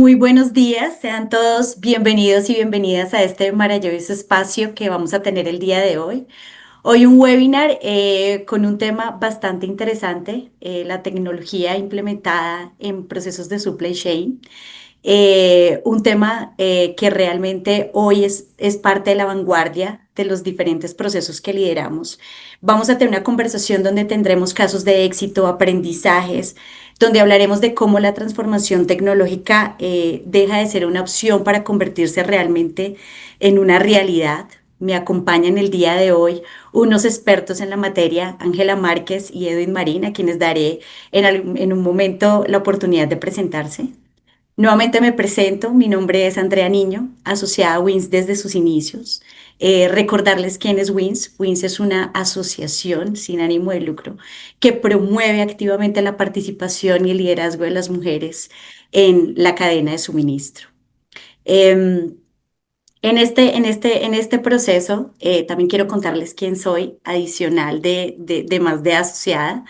Muy buenos días, sean todos bienvenidos y bienvenidas a este maravilloso espacio que vamos a tener el día de hoy. Hoy un webinar con un tema bastante interesante, la tecnología implementada en procesos de supply chain. Un tema que realmente hoy es parte de la vanguardia de los diferentes procesos que lideramos. Vamos a tener una conversación donde tendremos casos de éxito, aprendizajes, donde hablaremos de cómo la transformación tecnológica deja de ser una opción para convertirse realmente en una realidad. Me acompañan el día de hoy unos expertos en la materia, Ángela Márquez y Edwin Marín, a quienes daré en un momento la oportunidad de presentarse. Nuevamente me presento, mi nombre es Andrea Niño, asociada a WINS desde sus inicios. Recordarles quién es WINS. WINS es una asociación sin ánimo de lucro que promueve activamente la participación y el liderazgo de las mujeres en la cadena de suministro. Em, en este proceso, también quiero contarles quién soy, adicional de más de asociada.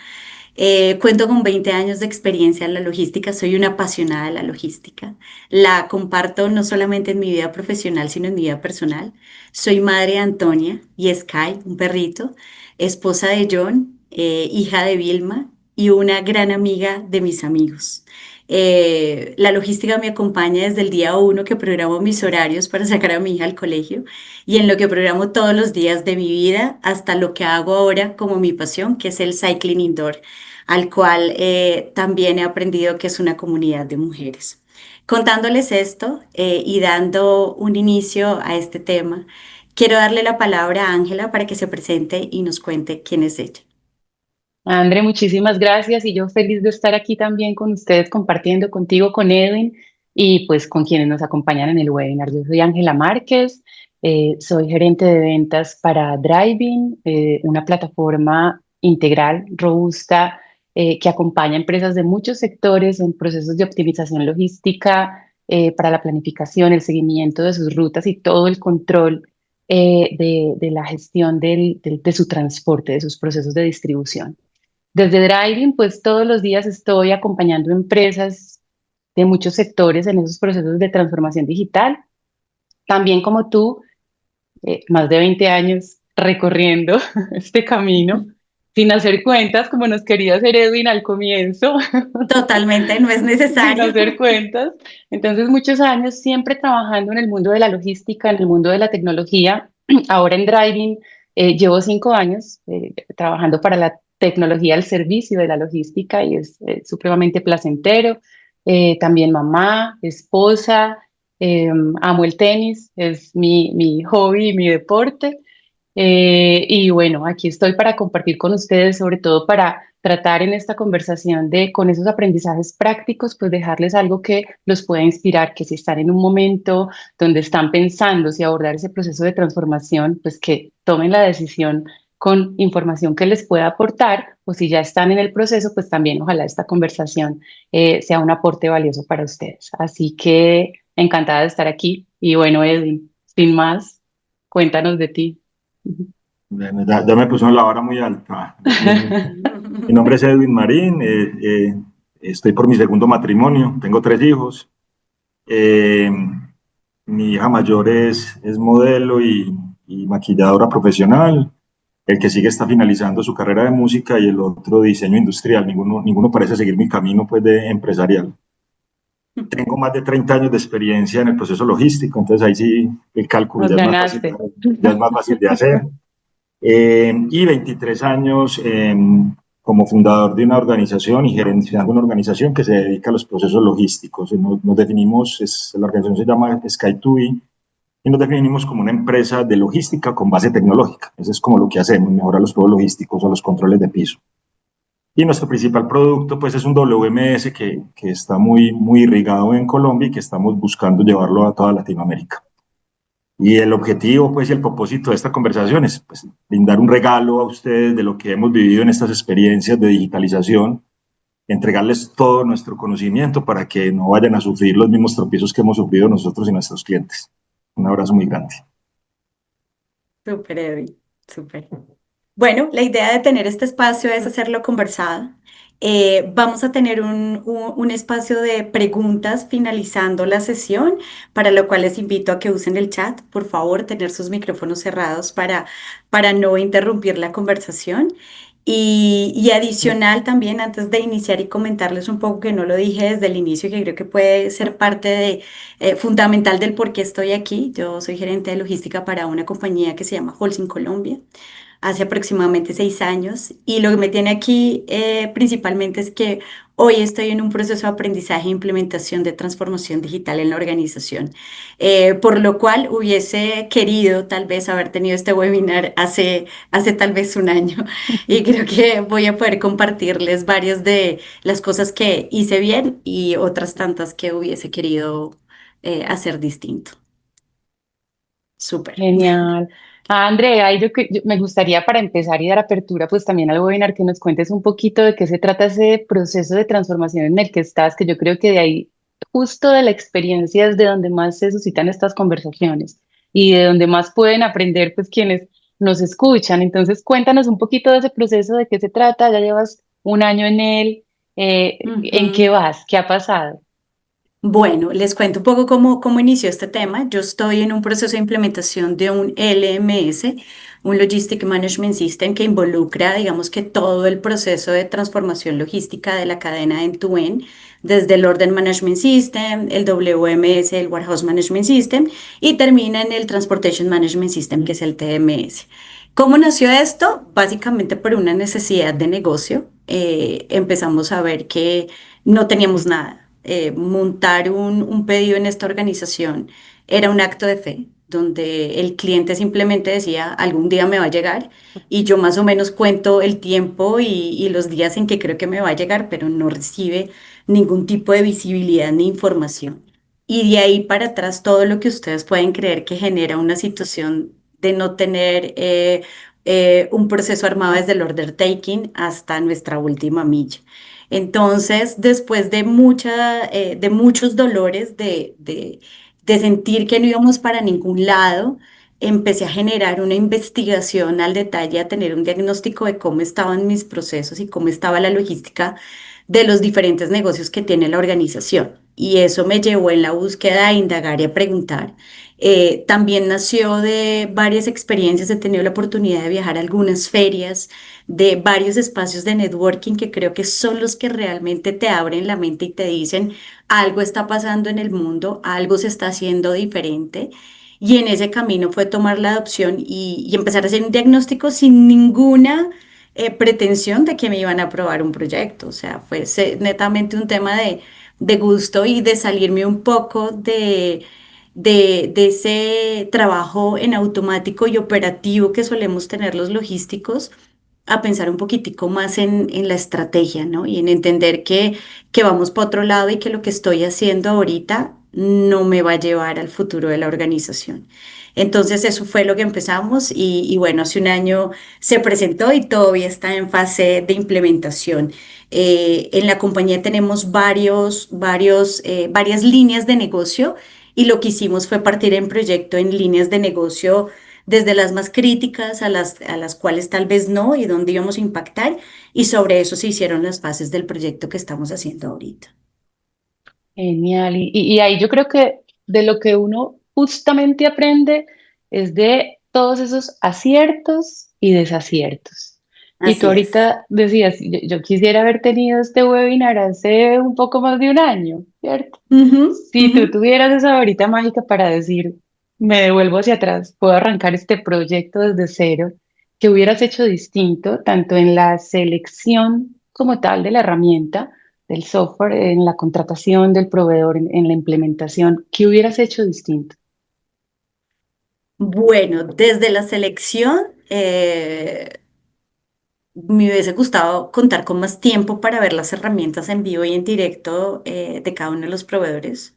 Cuento con 20 años de experiencia en la logística, soy una apasionada de la logística. La comparto no solamente en mi vida profesional, sino en mi vida personal. Soy madre de Antonia y Sky, un perrito, esposa de John, hija de Vilma y una gran amiga de mis amigos. La logística me acompaña desde el día uno que programo mis horarios para sacar a mi hija al colegio y en lo que programo todos los días de mi vida hasta lo que hago ahora como mi pasión, que es el cycling indoor, al cual también he aprendido que es una comunidad de mujeres. Contándoles esto y dando un inicio a este tema, quiero darle la palabra a Ángela para que se presente y nos cuente quién es ella. André, muchísimas gracias y yo feliz de estar aquí también con ustedes compartiendo contigo, con Edwin y pues con quienes nos acompañan en el webinar. Yo soy Ángela Márquez, soy gerente de ventas para Driving, una plataforma integral, robusta, que acompaña a empresas de muchos sectores en procesos de optimización logística, para la planificación, el seguimiento de sus rutas y todo el control de la gestión de su transporte, de sus procesos de distribución. Desde Driving, pues todos los días estoy acompañando empresas de muchos sectores en esos procesos de transformación digital. También como tú, más de 20 años recorriendo este camino, sin hacer cuentas, como nos quería hacer Edwin al comienzo, Totalmente, no es sin necesario. hacer cuentas. Entonces, muchos años siempre trabajando en el mundo de la logística, en el mundo de la tecnología. Ahora en Driving llevo 5 años trabajando para la tecnología al servicio de la logística y es supremamente placentero. También mamá, esposa, amo el tenis, es mi hobby y mi deporte. Y bueno, aquí estoy para compartir con ustedes, sobre todo para tratar en esta conversación de, con esos aprendizajes prácticos, pues dejarles algo que los pueda inspirar, que si están en un momento donde están pensando si abordar ese proceso de transformación, pues que tomen la decisión con información que les pueda aportar, o si ya están en el proceso, pues también ojalá esta conversación sea un aporte valioso para ustedes. Así que encantada de estar aquí. Y bueno, Edwin, sin más, cuéntanos de ti. Bueno, ya me puso la vara muy alta. Mi nombre es Edwin Marín, estoy por mi segundo matrimonio, tengo 3 hijos. Eh, Mi hija mayor es modelo y maquilladora profesional. El que sigue está finalizando su carrera de música y el otro diseño industrial. Ninguno parece seguir mi camino pues, de empresarial. Tengo más de 30 años de experiencia en el proceso logístico, entonces ahí sí el cálculo Nos ganaste. ya es más fácil de hacer. Y 23 años como fundador de una organización y gerenciando una organización que se dedica a los procesos logísticos. Nos definimos, la organización se llama Sky2B y nos definimos como una empresa de logística con base tecnológica. Eso es como lo que hacemos, mejorar los flujos logísticos o los controles de piso. Y nuestro principal producto pues es un WMS que está muy irrigado en Colombia y que estamos buscando llevarlo a toda Latinoamérica. Y el objetivo, pues, y el propósito de esta conversación es, pues, brindar un regalo a ustedes de lo que hemos vivido en estas experiencias de digitalización, entregarles todo nuestro conocimiento para que no vayan a sufrir los mismos tropiezos que hemos sufrido nosotros y nuestros clientes. Un abrazo muy grande. Súper, Eddie, súper. Bueno, la idea de tener este espacio es hacerlo conversado. Vamos a tener un espacio de preguntas finalizando la sesión, para lo cual les invito a que usen el chat, por favor, tener sus micrófonos cerrados para no interrumpir la conversación. Y adicional también, antes de iniciar y comentarles un poco, que no lo dije desde el inicio, que creo que puede ser parte fundamental del por qué estoy aquí. Yo soy gerente de logística para una compañía que se llama Holcim Colombia hace aproximadamente 6 años, y lo que me tiene aquí principalmente es que hoy estoy en un proceso de aprendizaje e implementación de transformación digital en la organización, por lo cual hubiese querido tal vez haber tenido este webinar hace tal vez un año, y creo que voy a poder compartirles varias de las cosas que hice bien y otras tantas que hubiese querido hacer distinto. Súper. Genial. Andrea, me gustaría para empezar y dar apertura pues también al webinar que nos cuentes un poquito de qué se trata ese proceso de transformación en el que estás, que yo creo que de ahí, justo de la experiencia es de donde más se suscitan estas conversaciones y de donde más pueden aprender pues quienes nos escuchan. Entonces cuéntanos un poquito de ese proceso, de qué se trata, ya llevas un año en él, ¿en qué Ujú. vas? ¿Qué ha pasado? Bueno, les cuento un poco cómo inició este tema. Yo estoy en un proceso de implementación de un LMS, un Logistic Management System, que involucra, digamos que todo el proceso de transformación logística de la cadena end-to-end, desde el Order Management System, el WMS, el Warehouse Management System, y termina en el Transportation Management System, que es el TMS. ¿Cómo nació esto? Básicamente por una necesidad de negocio. Empezamos a ver que no teníamos nada. Montar un pedido en esta organización era un acto de fe, donde el cliente simplemente decía, algún día me va a llegar, y yo más o menos cuento el tiempo y los días en que creo que me va a llegar, pero no recibe ningún tipo de visibilidad ni información. Y de ahí para atrás, todo lo que ustedes pueden creer que genera una situación de no tener un proceso armado desde el order taking hasta nuestra última milla. Entonces, después de muchos dolores, de sentir que no íbamos para ningún lado, empecé a generar una investigación al detalle, a tener un diagnóstico de cómo estaban mis procesos y cómo estaba la logística de los diferentes negocios que tiene la organización. Y eso me llevó en la búsqueda a indagar y a preguntar. También nació de varias experiencias. He tenido la oportunidad de viajar a algunas ferias, de varios espacios de networking, que creo que son los que realmente te abren la mente y te dicen, algo está pasando en el mundo, algo se está haciendo diferente. Y en ese camino fue tomar la adopción y empezar a hacer un diagnóstico sin ninguna pretensión de que me iban a aprobar un proyecto. O sea, fue netamente un tema de gusto y de salirme un poco de ese trabajo en automático y operativo que solemos tener los logísticos, a pensar un poquitico más en la estrategia, ¿no? Y en entender que vamos para otro lado y que lo que estoy haciendo ahorita no me va a llevar al futuro de la organización. Entonces eso fue lo que empezamos, y bueno, hace un año se presentó y todavía está en fase de implementación. En la compañía tenemos varias líneas de negocio, y lo que hicimos fue partir en proyecto en líneas de negocio, desde las más críticas a las cuales tal vez no, y dónde íbamos a impactar, y sobre eso se hicieron las fases del proyecto que estamos haciendo ahorita. Genial. Y ahí yo creo que de lo que uno justamente aprende es de todos esos aciertos y desaciertos. Y tú Así es. ahorita decías, yo quisiera haber tenido este webinar hace un poco más de un año, ¿cierto? Ujú, Si ujú. tú tuvieras esa varita mágica para decir, me devuelvo hacia atrás, puedo arrancar este proyecto desde cero, ¿qué hubieras hecho distinto, tanto en la selección como tal de la herramienta, del software, en la contratación del proveedor, en la implementación? ¿Qué hubieras hecho distinto? Bueno, desde la selección, me hubiese gustado contar con más tiempo para ver las herramientas en vivo y en directo de cada uno de los proveedores.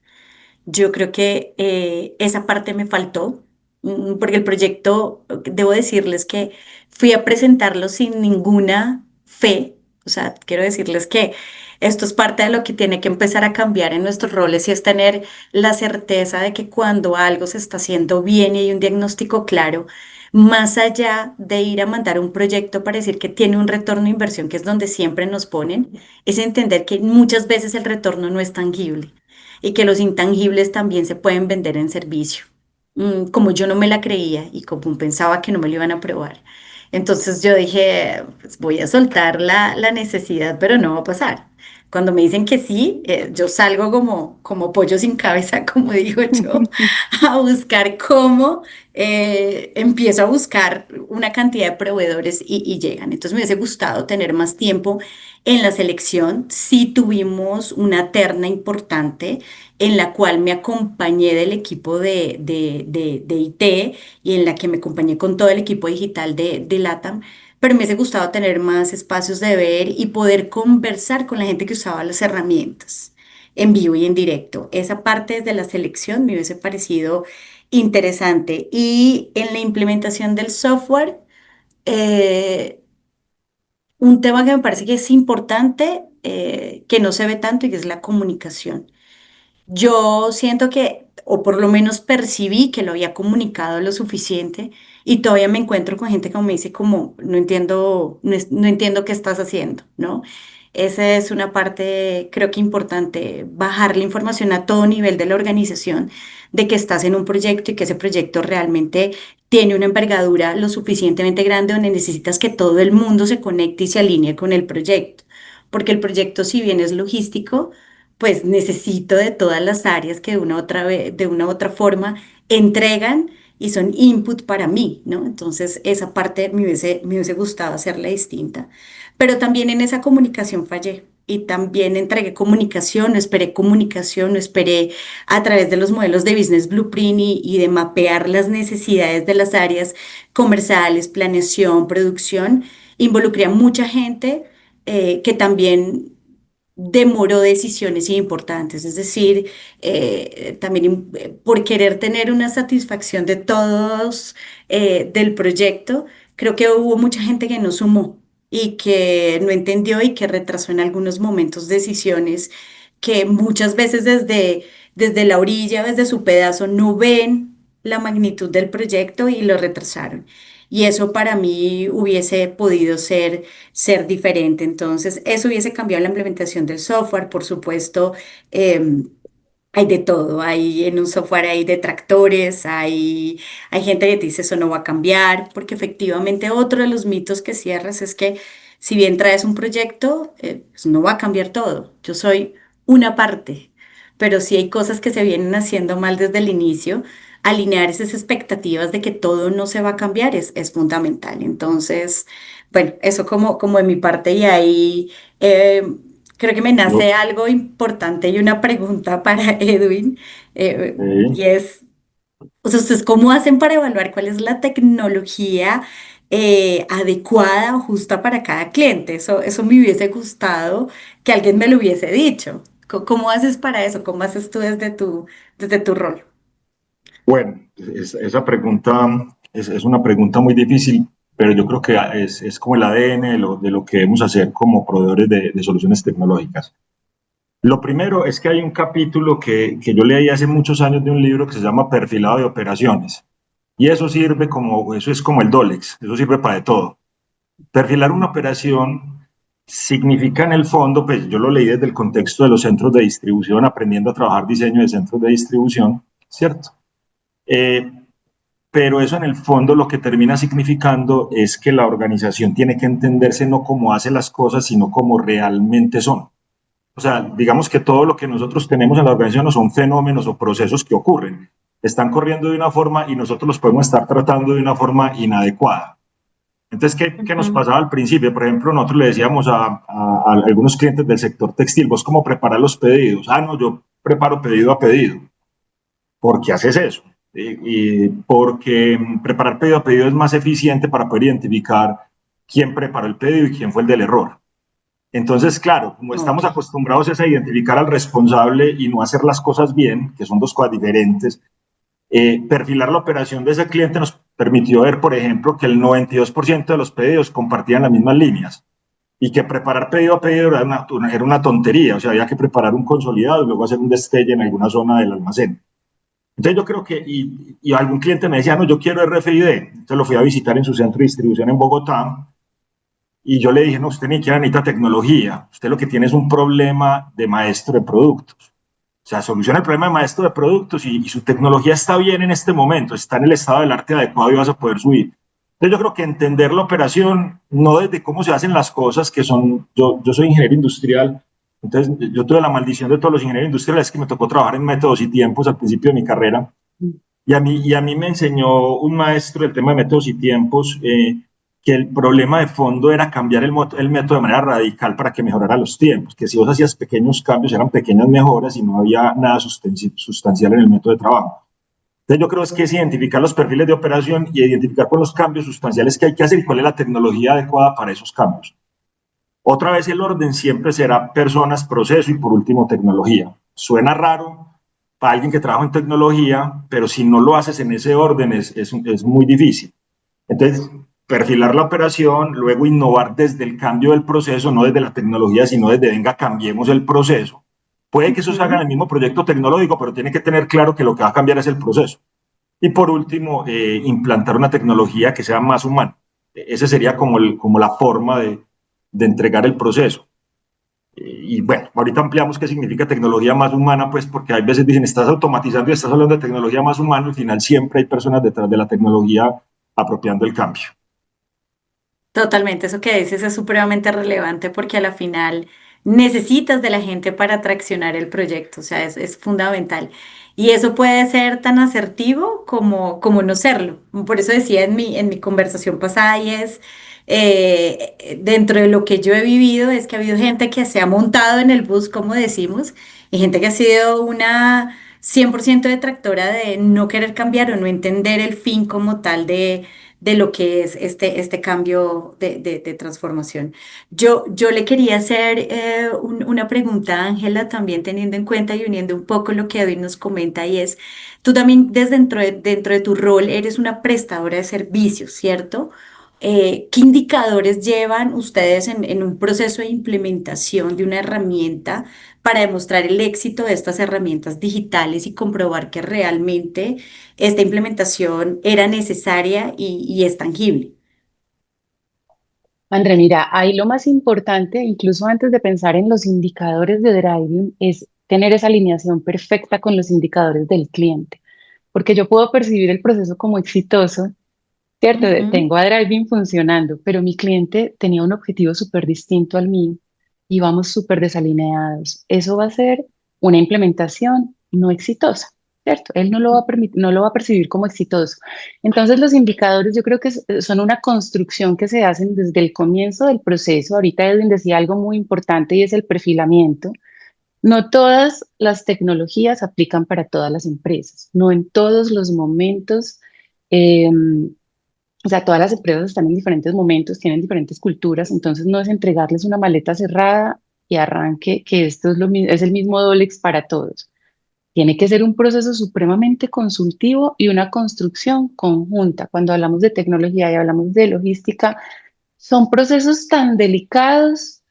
Yo creo que esa parte me faltó, porque el proyecto, debo decirles que fui a presentarlo sin ninguna fe. O sea, quiero decirles que esto es parte de lo que tiene que empezar a cambiar en nuestros roles y es tener la certeza de que cuando algo se está haciendo bien y hay un diagnóstico claro, más allá de ir a mandar un proyecto para decir que tiene un retorno de inversión, que es donde siempre nos ponen, es entender que muchas veces el retorno no es tangible y que los intangibles también se pueden vender en servicio. Como yo no me la creía y como pensaba que no me lo iban a aprobar. Entonces yo dije, pues voy a soltar la necesidad, pero no va a pasar. Cuando me dicen que sí, yo salgo como pollo sin cabeza, como digo yo, a buscar cómo, empiezo a buscar una cantidad de proveedores y llegan. Entonces me hubiese gustado tener más tiempo en la selección. Sí tuvimos una terna importante en la cual me acompañé del equipo de IT y en la que me acompañé con todo el equipo digital de LATAM, pero me hubiese gustado tener más espacios de ver y poder conversar con la gente que usaba las herramientas en vivo y en directo. Esa parte de la selección me hubiese parecido interesante. Y en la implementación del software, eh, un tema que me parece que es importante, que no se ve tanto y que es la comunicación. Yo siento que, o por lo menos percibí que lo había comunicado lo suficiente y todavía me encuentro con gente que me dice como, no entiendo, no entiendo qué estás haciendo, ¿no? Esa es una parte, creo que importante, bajar la información a todo nivel de la organización de que estás en un proyecto y que ese proyecto realmente tiene una envergadura lo suficientemente grande donde necesitas que todo el mundo se conecte y se alinee con el proyecto. Porque el proyecto, si bien es logístico, pues necesito de todas las áreas que de una u otra forma entregan y son input para mí, ¿no? Entonces, esa parte me hubiese gustado hacerla distinta. Pero también en esa comunicación fallé. Y también entregué comunicación, no esperé a través de los modelos de Business Blueprint y de mapear las necesidades de las áreas comerciales, planeación, producción. Involucré a mucha gente que también demoró decisiones importantes, es decir, también por querer tener una satisfacción de todos del proyecto, creo que hubo mucha gente que no sumó y que no entendió y que retrasó en algunos momentos decisiones que muchas veces desde la orilla, desde su pedazo, no ven la magnitud del proyecto y lo retrasaron. Y eso para mí hubiese podido ser diferente. Entonces, eso hubiese cambiado la implementación del software, por supuesto. Hay de todo, hay en un software hay detractores, hay gente que te dice eso no va a cambiar, porque efectivamente otro de los mitos que cierras es que si bien traes un proyecto, pues no va a cambiar todo. Yo soy una parte, pero si hay cosas que se vienen haciendo mal desde el inicio, alinear esas expectativas de que todo no se va a cambiar es fundamental. Entonces, bueno, eso como de mi parte y ahí... creo que me nace Yo, algo importante y una pregunta para Edwin, y es, o sea, ¿ustedes cómo hacen para evaluar cuál es la tecnología adecuada o justa para cada cliente? Eso me hubiese gustado que alguien me lo hubiese dicho. ¿Cómo haces para eso? ¿Cómo haces tú desde tu rol? bueno, esa pregunta es una pregunta muy difícil, pero yo creo que es como el ADN de lo que debemos hacer como proveedores de soluciones tecnológicas. Lo primero es que hay un capítulo que yo leí hace muchos años de un libro que se llama Perfilado de Operaciones. Y eso sirve como, eso es como el Dolex, eso sirve para de todo. Perfilar una operación significa en el fondo, pues yo lo leí desde el contexto de los centros de distribución, aprendiendo a trabajar diseño de centros de distribución, ¿cierto? Eh, pero eso en el fondo lo que termina significando es que la organización tiene que entenderse no como hace las cosas, sino como realmente son. O sea, digamos que todo lo que nosotros tenemos en la organización no son fenómenos o procesos que ocurren. Están corriendo de una forma y nosotros los podemos estar tratando de una forma inadecuada. Entonces, ¿qué nos Ujú. pasaba al principio? Por ejemplo, nosotros le decíamos a algunos clientes del sector textil, ¿vos cómo preparas los pedidos? Ah, no, yo preparo pedido a pedido. ¿Por qué haces eso? Y porque preparar pedido a pedido es más eficiente para poder identificar quién preparó el pedido y quién fue el del error. Entonces, claro, como Ok. estamos acostumbrados a identificar al responsable y no hacer las cosas bien, que son dos cosas diferentes, perfilar la operación de ese cliente nos permitió ver, por ejemplo, que el 92% de los pedidos compartían las mismas líneas. y que preparar pedido a pedido era una tontería, o sea, había que preparar un consolidado y luego hacer un destelle en alguna zona del almacén. Entonces yo creo que, y algún cliente me decía, no, yo quiero RFID, entonces lo fui a visitar en su centro de distribución en Bogotá, y yo le dije, no, usted ni siquiera necesita tecnología, usted lo que tiene es un problema de maestro de productos. O sea, soluciona el problema de maestro de productos y su tecnología está bien en este momento, está en el estado del arte adecuado y vas a poder subir. Entonces yo creo que entender la operación, no desde cómo se hacen las cosas, que son, yo soy ingeniero industrial, entonces yo tuve la maldición de todos los ingenieros industriales que me tocó trabajar en métodos y tiempos al principio de mi carrera, y a mí me enseñó un maestro el tema de métodos y tiempos, que el problema de fondo era cambiar el método de manera radical para que mejorara los tiempos, que si vos hacías pequeños cambios eran pequeñas mejoras y no había nada sustancial en el método de trabajo. Entonces yo creo que es identificar los perfiles de operación y identificar con los cambios sustanciales que hay que hacer y cuál es la tecnología adecuada para esos cambios. Otra vez el orden siempre será personas, proceso y por último tecnología. Suena raro para alguien que trabaja en tecnología, pero si no lo haces en ese orden es muy difícil. Entonces, perfilar la operación, luego innovar desde el cambio del proceso, no desde la tecnología, sino desde, venga, cambiemos el proceso. Puede que eso se haga en el mismo proyecto tecnológico, pero tiene que tener claro que lo que va a cambiar es el proceso. Y por último, implantar una tecnología que sea más humana. Esa sería como la forma de entregar el proceso. Y bueno, ahorita ampliamos qué significa tecnología más humana, pues porque hay veces dicen, estás automatizando y estás hablando de tecnología más humana, al final siempre hay personas detrás de la tecnología apropiando el cambio. Totalmente, eso que dices es supremamente relevante porque a la final necesitas de la gente para traccionar el proyecto, o sea, es fundamental. Y eso puede ser tan asertivo como no serlo. Por eso decía en mi conversación pasada y es, dentro de lo que yo he vivido, es que ha habido gente que se ha montado en el bus, como decimos, y gente que ha sido una 100% detractora de no querer cambiar o no entender el fin como tal de lo que es este cambio de transformación. Yo le quería hacer una pregunta a Ángela, también teniendo en cuenta y uniendo un poco lo que David nos comenta, y es, tú también desde dentro de tu rol eres una prestadora de servicios, ¿cierto? ¿Qué indicadores llevan ustedes en un proceso de implementación de una herramienta para demostrar el éxito de estas herramientas digitales y comprobar que realmente esta implementación era necesaria y es tangible? André, mira, ahí lo más importante, incluso antes de pensar en los indicadores de driving, es tener esa alineación perfecta con los indicadores del cliente, porque yo puedo percibir el proceso como exitoso, ¿cierto? Ujú, Tengo a driving funcionando, pero mi cliente tenía un objetivo súper distinto al mío y vamos súper desalineados. Eso va a ser una implementación no exitosa, ¿cierto? Él no lo va a no lo va a percibir como exitoso. Entonces, los indicadores yo creo que son una construcción que se hacen desde el comienzo del proceso. Ahorita Edwin decía algo muy importante y es el perfilamiento. No todas las tecnologías aplican para todas las empresas, no en todos los momentos. O sea, todas las empresas están en diferentes momentos, tienen diferentes culturas, entonces no es entregarles una maleta cerrada y arranque, que esto es, es el mismo Dolex para todos. Tiene que ser un proceso supremamente consultivo y una construcción conjunta. Cuando hablamos de tecnología y hablamos de logística, son procesos tan delicados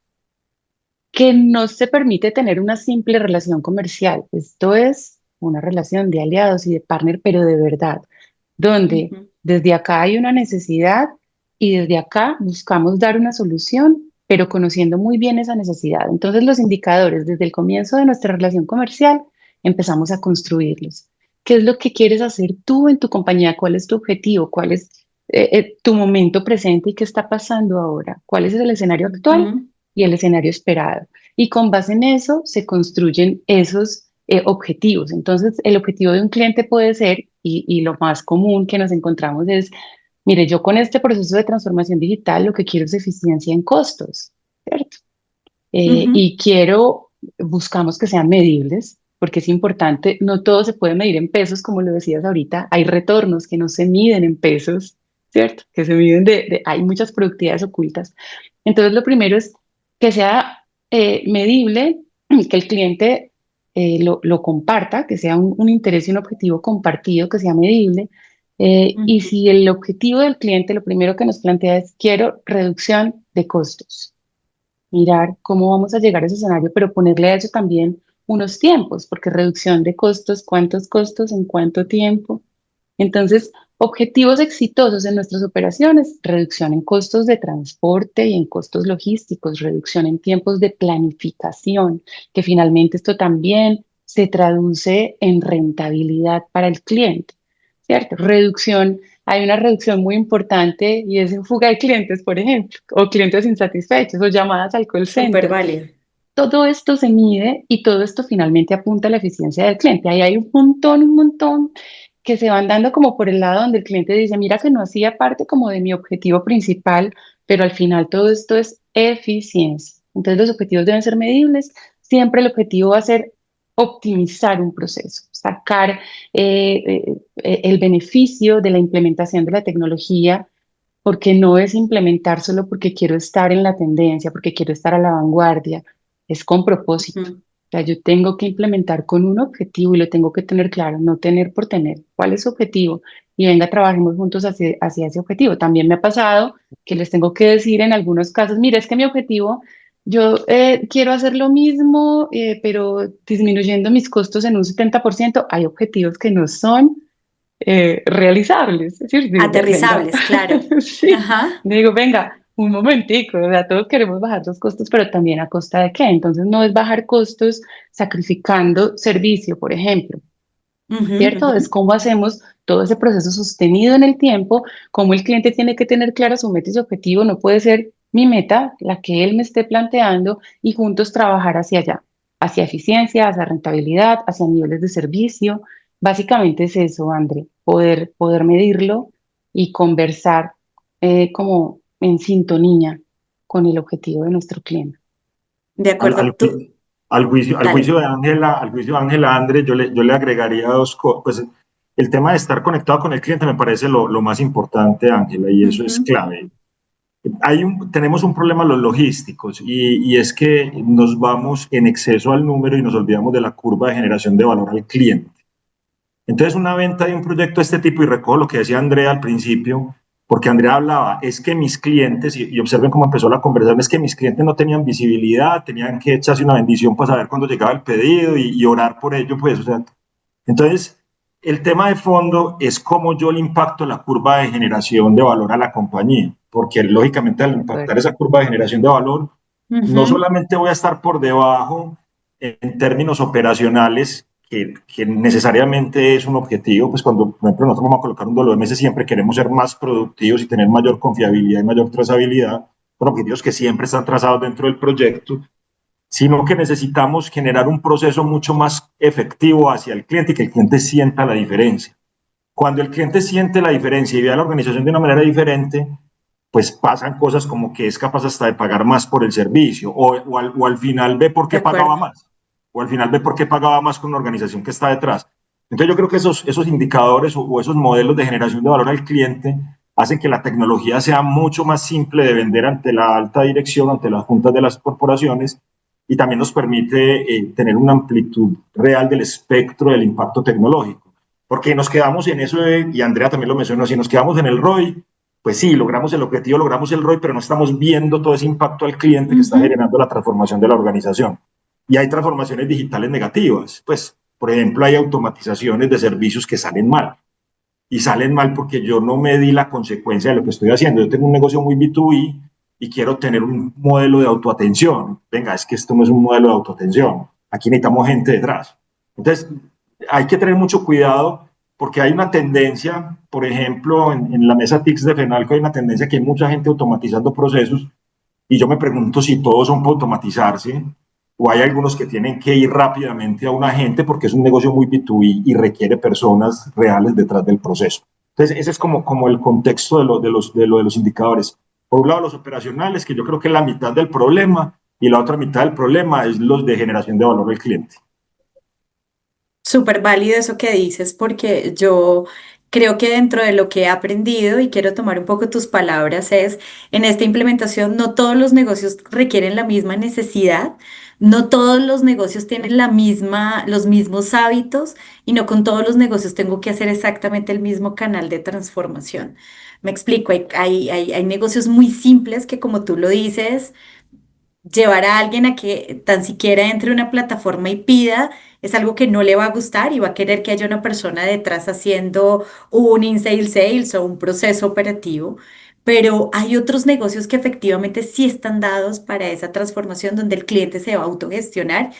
que no se permite tener una simple relación comercial. Esto es una relación de aliados y de partner, pero de verdad, donde ujú, desde acá hay una necesidad y desde acá buscamos dar una solución, pero conociendo muy bien esa necesidad. Entonces, los indicadores desde el comienzo de nuestra relación comercial empezamos a construirlos. ¿Qué es lo que quieres hacer tú en tu compañía? ¿Cuál es tu objetivo? ¿Cuál es tu momento presente y qué está pasando ahora? ¿Cuál es el escenario actual ujú, y el escenario esperado? Y con base en eso se construyen esos objetivos. Entonces, el objetivo de un cliente puede ser, y lo más común que nos encontramos es, mire, yo con este proceso de transformación digital lo que quiero es eficiencia en costos, ¿cierto? ujú, Y quiero, buscamos que sean medibles, porque es importante, no todo se puede medir en pesos, como lo decías ahorita, hay retornos que no se miden en pesos, ¿cierto? Que se miden hay muchas productividades ocultas. Entonces, lo primero es que sea medible, que el cliente lo comparta, que sea un interés y un objetivo compartido, que sea medible. Y ujú, si el objetivo del cliente, lo primero que nos plantea es, quiero reducción de costos. mirar cómo vamos a llegar a ese escenario, pero ponerle a eso también unos tiempos, porque reducción de costos, ¿cuántos costos en cuánto tiempo? Entonces, objetivos exitosos en nuestras operaciones, reducción en costos de transporte y en costos logísticos, reducción en tiempos de planificación, que finalmente esto también se traduce en rentabilidad para el cliente, ¿cierto? Reducción, hay una reducción muy importante y es en fuga de clientes, por ejemplo, o clientes insatisfechos o llamadas al call Súper center. válido. Todo esto se mide y todo esto finalmente apunta a la eficiencia del cliente. Ahí hay un montón que se van dando como por el lado donde el cliente dice, mira que no hacía parte como de mi objetivo principal, pero al final todo esto es eficiencia. Entonces los objetivos deben ser medibles. Siempre el objetivo va a ser optimizar un proceso, sacar el beneficio de la implementación de la tecnología, porque no es implementar solo porque quiero estar en la tendencia, porque quiero estar a la vanguardia, es con propósito. Ujú. O sea, yo tengo que implementar con un objetivo y lo tengo que tener claro, no tener por tener. ¿Cuál es su objetivo? Y venga, trabajemos juntos hacia ese objetivo. También me ha pasado que les tengo que decir en algunos casos, mira, es que mi objetivo, yo quiero hacer lo mismo, pero disminuyendo mis costos en un 70%. Hay objetivos que no son realizables. Es decir, digo, venga, Aterrizables, claro. sí, Ajá. digo, venga, un momentico, o sea, todos queremos bajar los costos, pero también a costa de qué. Entonces, no es bajar costos sacrificando servicio, por ejemplo, Ujú, ¿cierto? ujú. Es cómo hacemos todo ese proceso sostenido en el tiempo, cómo el cliente tiene que tener clara su meta y su objetivo, no puede ser mi meta, la que él me esté planteando, y juntos trabajar hacia allá, hacia eficiencia, hacia rentabilidad, hacia niveles de servicio. Básicamente es eso, André, poder medirlo y conversar como en sintonía con el objetivo de nuestro cliente. De Al, acuerdo, al, tú, al juicio dale. de Ángela, al juicio de Ángela Andre, yo le agregaría dos cosas. Pues el tema de estar conectado con el cliente me parece lo más importante, Ángela, y eso es Ujú. clave. Tenemos un problema los logísticos y es que nos vamos en exceso al número y nos olvidamos de la curva de generación de valor al cliente. Entonces, una venta de un proyecto de este tipo, y recojo lo que decía Andrea al principio, porque Andrea hablaba, es que mis clientes, y observen cómo empezó la conversación, es que mis clientes no tenían visibilidad, tenían que echarse una bendición para saber cuándo llegaba el pedido y orar por ello, pues, o sea, entonces, el tema de fondo es cómo yo le impacto la curva de generación de valor a la compañía, porque lógicamente al De acuerdo. impactar esa curva de generación de valor, no Ujú. solamente voy a estar por debajo en términos operacionales, que necesariamente es un objetivo, pues cuando, por ejemplo, nosotros vamos a colocar un WMS, siempre queremos ser más productivos y tener mayor confiabilidad y mayor trazabilidad, con objetivos que siempre están trazados dentro del proyecto, sino que necesitamos generar un proceso mucho más efectivo hacia el cliente y que el cliente sienta la diferencia. Cuando el cliente siente la diferencia y ve a la organización de una manera diferente, pues pasan cosas como que es capaz hasta de pagar más por el servicio o al final ve por De qué pagaba acuerdo. más o al final ve por qué pagaba más con una organización que está detrás. Entonces yo creo que esos indicadores o esos modelos de generación de valor al cliente hacen que la tecnología sea mucho más simple de vender ante la alta dirección, ante las juntas de las corporaciones y también nos permite tener una amplitud real del espectro del impacto tecnológico. Porque nos quedamos en eso, y Andrea también lo mencionó, si nos quedamos en el ROI, pues sí, logramos el objetivo, logramos el ROI, pero no estamos viendo todo ese impacto al cliente que está Ujú. generando la transformación de la organización. Y hay transformaciones digitales negativas. Pues, por ejemplo, hay automatizaciones de servicios que salen mal. Y salen mal porque yo no me di la consecuencia de lo que estoy haciendo. Yo tengo un negocio muy B2B y quiero tener un modelo de autoatención. Venga, es que esto no es un modelo de autoatención. Aquí necesitamos gente detrás. Entonces, hay que tener mucho cuidado porque hay una tendencia, por ejemplo, en la mesa TICS de FENALCO hay una tendencia que hay mucha gente automatizando procesos y yo me pregunto si todos son para automatizarse o hay algunos que tienen que ir rápidamente a un agente porque es un negocio muy B2B y requiere personas reales detrás del proceso. Entonces, ese es como el contexto de los indicadores. Por un lado, los operacionales, que yo creo que es la mitad del problema, y la otra mitad del problema es los de generación de valor al cliente. Súper válido eso que dices, porque yo creo que dentro de lo que he aprendido, y quiero tomar un poco tus palabras, es en esta implementación, no todos los negocios requieren la misma necesidad, no todos los negocios tienen los mismos hábitos, y no con todos los negocios tengo que hacer exactamente el mismo canal de transformación. Me explico, hay negocios muy simples que, como tú lo dices, llevar a alguien a que tan siquiera entre a una plataforma y pida es algo que no le va a gustar y va a querer que haya una persona detrás haciendo un in-sale sales o un proceso operativo. Pero hay otros negocios que efectivamente sí están dados para esa transformación donde el cliente se va a autogestionar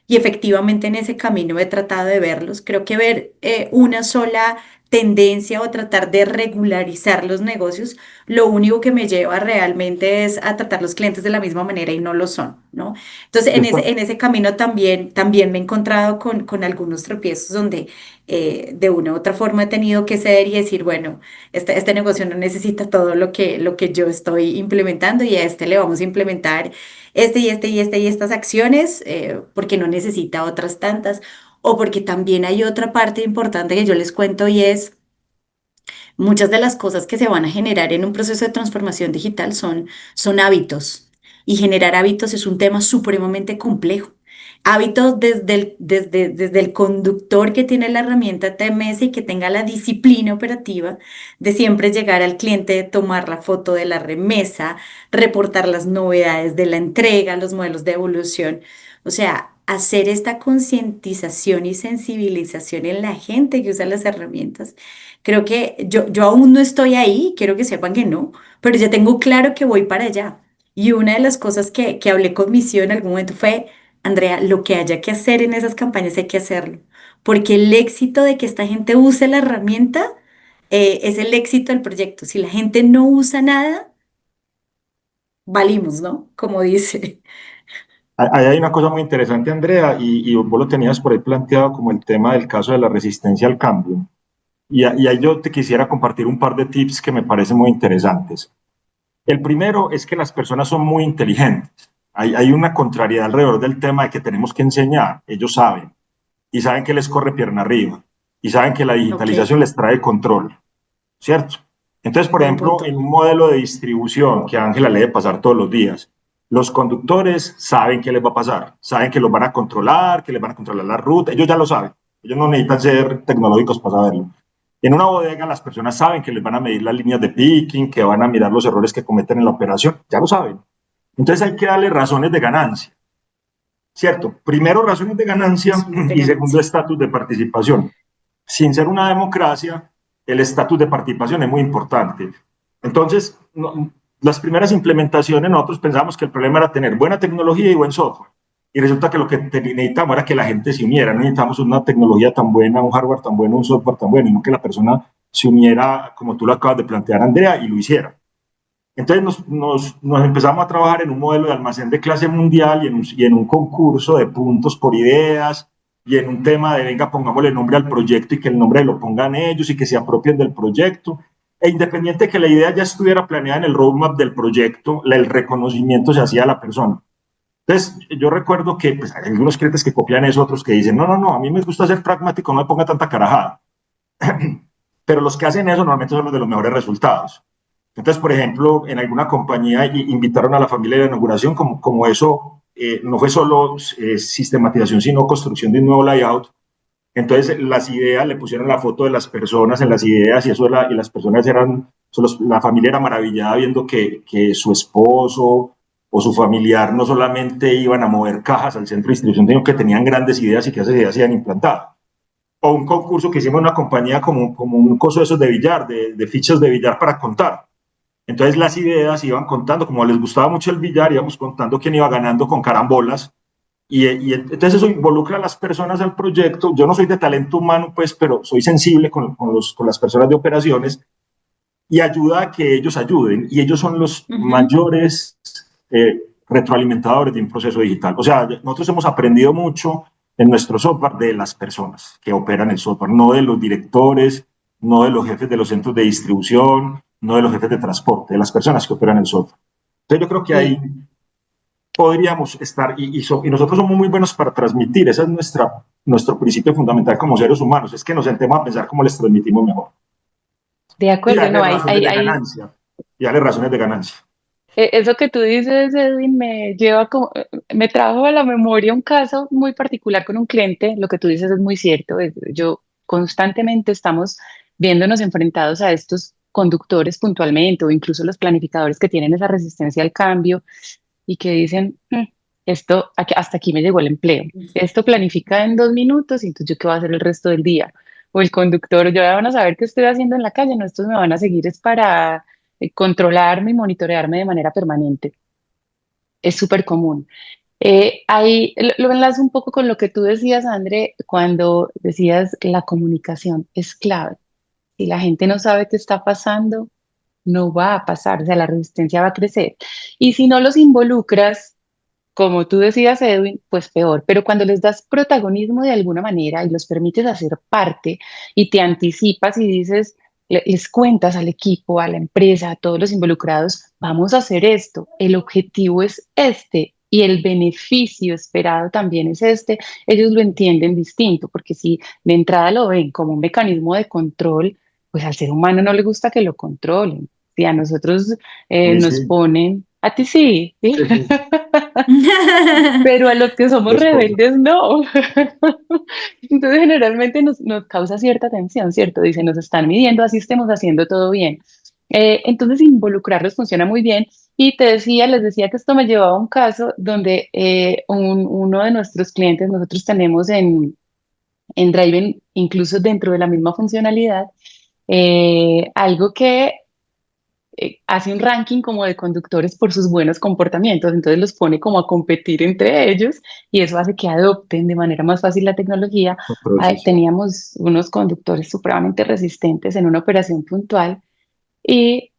y efectivamente en ese camino he tratado de verlos. Creo que ver una sola tendencia o tratar de regularizar los negocios, lo único que me lleva realmente es a tratar los clientes de la misma manera y no lo son, ¿no? Entonces, en ese camino también me he encontrado con algunos tropiezos donde de una u otra forma he tenido que ceder y decir, bueno, este negocio no necesita todo lo que yo estoy implementando y a este le vamos a implementar y estas acciones, porque no necesita otras tantas, o porque también hay otra parte importante que yo les cuento y es muchas de las cosas que se van a generar en un proceso de transformación digital son hábitos. Y generar hábitos es un tema supremamente complejo. Hábitos desde el conductor que tiene la herramienta TMS y que tenga la disciplina operativa de siempre llegar al cliente, tomar la foto de la remesa, reportar las novedades de la entrega, los modelos de evolución. O sea, hacer esta concientización y sensibilización en la gente que usa las herramientas. Creo que yo aún no estoy ahí, quiero que sepan que no, pero ya tengo claro que voy para allá. Y una de las cosas que hablé con mi CEO en algún momento fue, Andrea, lo que haya que hacer en esas campañas hay que hacerlo, porque el éxito de que esta gente use la herramienta es el éxito del proyecto. Si la gente no usa nada, valimos, ¿no? Como dice. Ahí hay una cosa muy interesante, Andrea, y vos lo tenías por ahí planteado como el tema del caso de la resistencia al cambio. Y ahí yo te quisiera compartir un par de tips que me parecen muy interesantes. El primero es que las personas son muy inteligentes. Hay una contrariedad alrededor del tema de que tenemos que enseñar. Ellos saben y saben que les corre pierna arriba y saben que la Ok, digitalización les trae control, ¿cierto? Entonces, por buen ejemplo, punto. en un modelo de distribución que a Ángela le debe pasar todos los días, los conductores saben qué les va a pasar, saben que los van a controlar, que les van a controlar la ruta, ellos ya lo saben, ellos no necesitan ser tecnológicos para saberlo. En una bodega las personas saben que les van a medir las líneas de picking, que van a mirar los errores que cometen en la operación, ya lo saben. Entonces hay que darle razones de ganancia, ¿cierto? Primero razones de ganancia Razones de y segundo ganancia. estatus de participación. Sin ser una democracia, el estatus de participación es muy importante. Entonces, las primeras implementaciones nosotros pensábamos que el problema era tener buena tecnología y buen software. Y resulta que lo que necesitamos era que la gente se uniera. No necesitamos una tecnología tan buena, un hardware tan bueno, un software tan bueno, sino que la persona se uniera, como tú lo acabas de plantear, Andrea, y lo hiciera. Entonces nos empezamos a trabajar en un modelo de almacén de clase mundial y en un concurso de puntos por ideas y en un tema de, venga, pongámosle nombre al proyecto y que el nombre lo pongan ellos y que se apropien del proyecto. E independiente de que la idea ya estuviera planeada en el roadmap del proyecto, el reconocimiento se hacía a la persona. Entonces, yo recuerdo que pues, hay algunos clientes que copian eso, otros que dicen, no, no, no, a mí me gusta ser pragmático, no me ponga tanta carajada. Pero los que hacen eso normalmente son los de los mejores resultados. Entonces, por ejemplo, en alguna compañía invitaron a la familia a la inauguración, como eso no fue solo sistematización, sino construcción de un nuevo layout. Entonces, las ideas, le pusieron la foto de las personas en las ideas y eso y las personas eran, la familia era maravillada viendo que su esposo o su familiar no solamente iban a mover cajas al centro de distribución, sino que tenían grandes ideas y que esas ideas se iban implantado. O un concurso que hicimos en una compañía como un coso de esos de billar, de fichas de billar para contar. Entonces las ideas iban contando, como les gustaba mucho el billar, íbamos contando quién iba ganando con carambolas. Y entonces eso involucra a las personas al proyecto. Yo no soy de talento humano, pues, pero soy sensible con las personas de operaciones y ayuda a que ellos ayuden. Y ellos son los Ujú. mayores retroalimentadores de un proceso digital. O sea, nosotros hemos aprendido mucho en nuestro software de las personas que operan el software, no de los directores, no de los jefes de los centros de distribución, no de los jefes de transporte, de las personas que operan el software. Entonces yo creo que ahí Sí. podríamos estar, y nosotros somos muy buenos para transmitir, ese es nuestro principio fundamental como seres humanos, es que nos sentemos a pensar cómo les transmitimos mejor. De Y acuerdo, darle no, razones de ganancia, y darle razones de ganancia. eso que tú dices, Edwin, me trajo a la memoria un caso muy particular con un cliente. Lo que tú dices es muy cierto. Yo constantemente estamos viéndonos enfrentados a estos conductores puntualmente o incluso los planificadores que tienen esa resistencia al cambio. y que dicen, esto, hasta aquí me llegó el empleo, esto planifica en 2 minutos y entonces yo qué voy a hacer el resto del día. O el conductor, yo ya van a saber qué estoy haciendo en la calle, no, estos me van a seguir es para controlarme y monitorearme de manera permanente. Es súper común. Ahí lo enlazo un poco con lo que tú decías, André, cuando decías la comunicación es clave. Si la gente no sabe qué está pasando, no va a pasar, o sea, la resistencia va a crecer. Y si no los involucras, como tú decías, Edwin, pues peor. Pero cuando les das protagonismo de alguna manera y los permites hacer parte y te anticipas y dices, les cuentas al equipo, a la empresa, a todos los involucrados, vamos a hacer esto, el objetivo es este y el beneficio esperado también es este, ellos lo entienden distinto, porque si de entrada lo ven como un mecanismo de control, pues al ser humano no le gusta que lo controlen. Si a nosotros A mí nos sí, ponen, a ti sí, ¿sí? sí, sí, Pero a los que somos mi esposa. rebeldes, no. Entonces, generalmente nos causa cierta tensión, ¿cierto? Dice, nos están midiendo, así estemos haciendo todo bien. Entonces, involucrarlos funciona muy bien. Y te decía, les decía que esto me llevaba a un caso donde uno de nuestros clientes, nosotros tenemos en Driven, incluso dentro de la misma funcionalidad, algo que hace un ranking como de conductores por sus buenos comportamientos, entonces los pone como a competir entre ellos y eso hace que adopten de manera más fácil la tecnología. Proceso. Teníamos unos conductores supremamente resistentes en una operación puntual y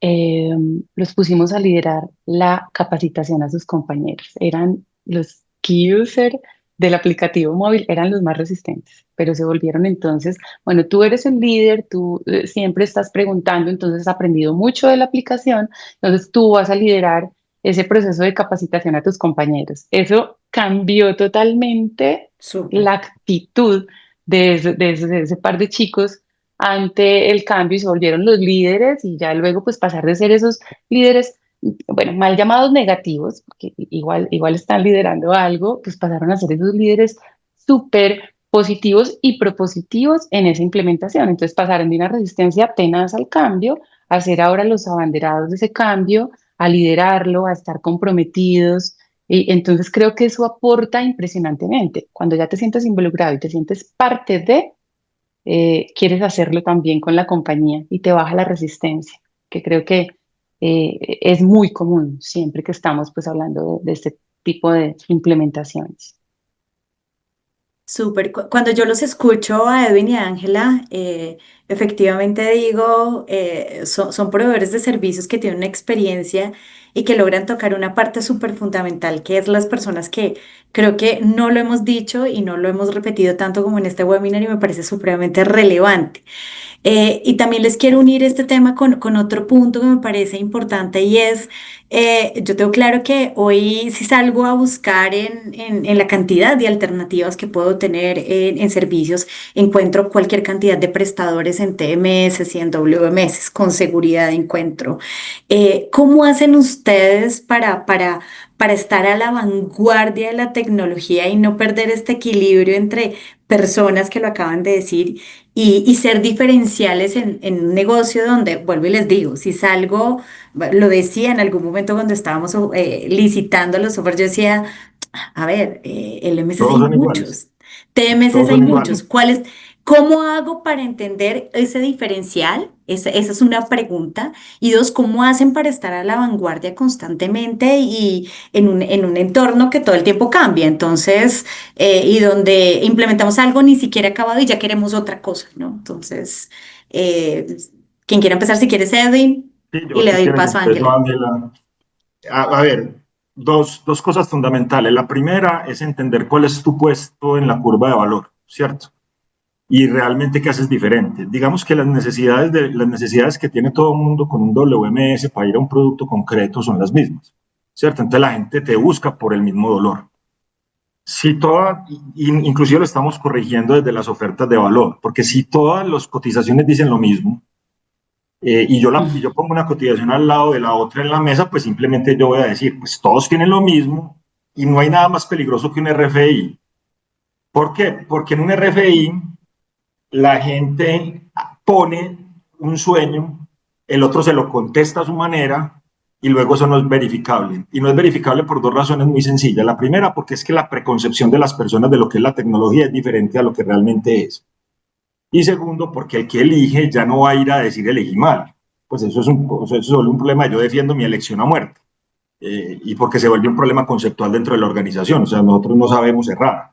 los pusimos a liderar la capacitación a sus compañeros. Eran los key user del aplicativo móvil, eran los más resistentes, pero se volvieron entonces, bueno, tú eres el líder, tú siempre estás preguntando, entonces has aprendido mucho de la aplicación, entonces tú vas a liderar ese proceso de capacitación a tus compañeros. Eso cambió totalmente Súper. la actitud de ese par de chicos ante el cambio y se volvieron los líderes y ya luego pues pasar de ser esos líderes, bueno, mal llamados negativos, porque igual están liderando algo, pues pasaron a ser esos líderes súper positivos y propositivos en esa implementación. Entonces pasaron de una resistencia tenaz al cambio a ser ahora los abanderados de ese cambio, a liderarlo, a estar comprometidos. Y entonces creo que eso aporta impresionantemente. Cuando ya te sientes involucrado y te sientes parte de, quieres hacerlo también con la compañía y te baja la resistencia, que creo que es muy común siempre que estamos pues hablando de este tipo de implementaciones. Súper. Cuando yo los escucho a Edwin y a Ángela, efectivamente digo, son proveedores de servicios que tienen una experiencia y que logran tocar una parte súper fundamental, que es las personas que creo que no lo hemos dicho y no lo hemos repetido tanto como en este webinar y me parece supremamente relevante. Y también les quiero unir este tema con otro punto que me parece importante y es, yo tengo claro que hoy si salgo a buscar en la cantidad de alternativas que puedo tener en servicios, encuentro cualquier cantidad de prestadores en TMS y en WMS, con seguridad encuentro. ¿Cómo hacen ustedes para estar a la vanguardia de la tecnología y no perder este equilibrio entre personas que lo acaban de decir y ser diferenciales en un negocio donde, vuelvo y les digo, si salgo, lo decía en algún momento cuando estábamos licitando los software, yo decía, a ver, LMS Todos hay son iguales. muchos, TMS Todos hay son iguales. muchos, ¿cuáles? ¿Cómo hago para entender ese diferencial? Esa es una pregunta. Y dos, ¿cómo hacen para estar a la vanguardia constantemente y en un entorno que todo el tiempo cambia? Entonces, y donde implementamos algo ni siquiera acabado y ya queremos otra cosa, ¿no? Entonces, eh, quien quiera empezar, si quieres, Edwin, Sí, y yo le si doy quieres paso a empiezo, Ángela. Ángela. A ver, dos cosas fundamentales. La primera es entender cuál es tu puesto en la curva de valor, ¿cierto? Y realmente qué haces diferente. Digamos que las necesidades que tiene todo el mundo con un WMS para ir a un producto concreto son las mismas, ¿cierto? Entonces la gente te busca por el mismo dolor. Si toda, inclusive lo estamos corrigiendo desde las ofertas de valor, porque si todas las cotizaciones dicen lo mismo, y yo pongo una cotización al lado de la otra en la mesa, pues simplemente yo voy a decir, pues todos tienen lo mismo y no hay nada más peligroso que un RFI. ¿Por qué? Porque en un RFI la gente pone un sueño, el otro se lo contesta a su manera y luego eso no es verificable. Y no es verificable por dos razones muy sencillas. La primera, porque es que la preconcepción de las personas de lo que es la tecnología es diferente a lo que realmente es. Y segundo, porque el que elige ya no va a ir a decir elegí mal. Pues eso es solo un problema. Yo defiendo mi elección a muerte. Y porque se vuelve un problema conceptual dentro de la organización. O sea, nosotros no sabemos errar.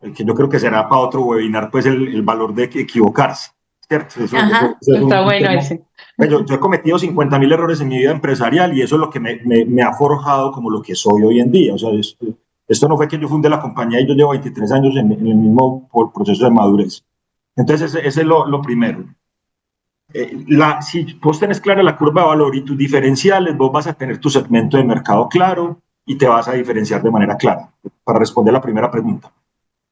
El que yo creo que será para otro webinar, pues el valor de equivocarse. ¿Cierto? Ajá. Eso es Está un bueno tema. ese. Pues yo he cometido 50.000 errores en mi vida empresarial y eso es lo que me ha forjado como lo que soy hoy en día. O sea, esto no fue que yo fundé la compañía y yo llevo 23 años en el mismo proceso de madurez. Entonces, ese es lo primero. Si vos tenés clara la curva de valor y tus diferenciales, vos vas a tener tu segmento de mercado claro y te vas a diferenciar de manera clara. Para responder la primera pregunta.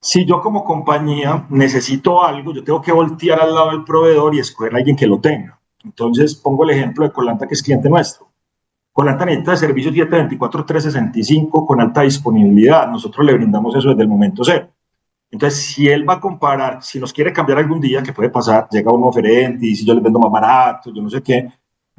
Si yo como compañía necesito algo, yo tengo que voltear al lado del proveedor y escoger a alguien que lo tenga. Entonces, pongo el ejemplo de Colanta, que es cliente nuestro. Colanta necesita servicios 724-365 con alta disponibilidad. Nosotros le brindamos eso desde el momento cero. Entonces, si él va a comparar, si nos quiere cambiar algún día, que puede pasar, llega un oferente y dice yo les vendo más barato, yo no sé qué,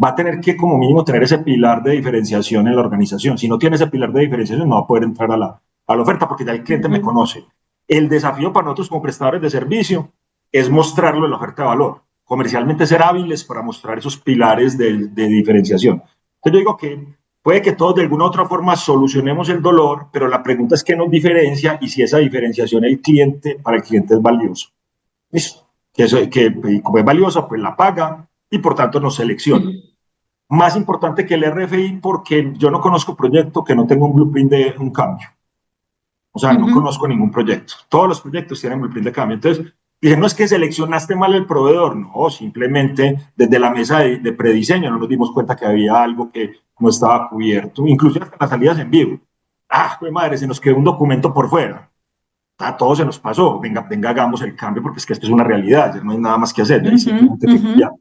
va a tener que como mínimo tener ese pilar de diferenciación en la organización. Si no tiene ese pilar de diferenciación, no va a poder entrar a la oferta porque ya el cliente me conoce. El desafío para nosotros como prestadores de servicio es mostrarlo en la oferta de valor, comercialmente ser hábiles para mostrar esos pilares de diferenciación. Entonces yo digo que puede que todos de alguna u otra forma solucionemos el dolor, pero la pregunta es qué nos diferencia y si esa diferenciación para el cliente es valioso. ¿Listo? Que como es valiosa, pues la paga y por tanto nos selecciona. Más importante que el RFI porque yo no conozco proyecto que no tenga un blueprint de un cambio. O sea, no conozco ningún proyecto. Todos los proyectos tienen blueprint de cambio. Entonces, dicen, no es que seleccionaste mal el proveedor, no, simplemente desde la mesa de prediseño no nos dimos cuenta que había algo que no estaba cubierto, incluso hasta las salidas en vivo. Ah, pues madre, se nos quedó un documento por fuera. A todos se nos pasó, venga, hagamos el cambio porque es que esto es una realidad, ya no hay nada más que hacer, ya hay simplemente que cambiar.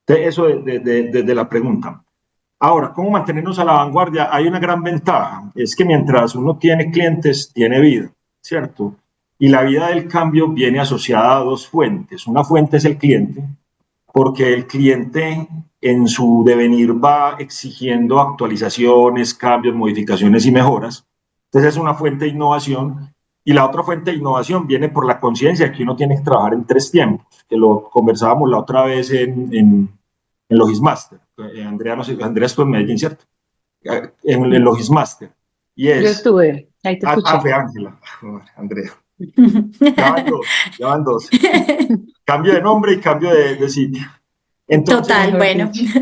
Entonces, eso de la pregunta. Ahora, ¿cómo mantenernos a la vanguardia? Hay una gran ventaja, es que mientras uno tiene clientes, tiene vida, ¿cierto? Y la vida del cambio viene asociada a dos fuentes. Una fuente es el cliente, porque el cliente en su devenir va exigiendo actualizaciones, cambios, modificaciones y mejoras. Entonces es una fuente de innovación. Y la otra fuente de innovación viene por la conciencia que uno tiene que trabajar en tres tiempos, que lo conversábamos la otra vez en Logismaster. Andrea, no sé, Andrea estuvo en Medellín, ¿cierto? En Logismaster. Y Yo es, estuve, ahí te escuché. fue Ángela, Andrea. Ya van dos. Cambio de nombre y cambio de sitio. Entonces, Total, Mejor bueno, dicho.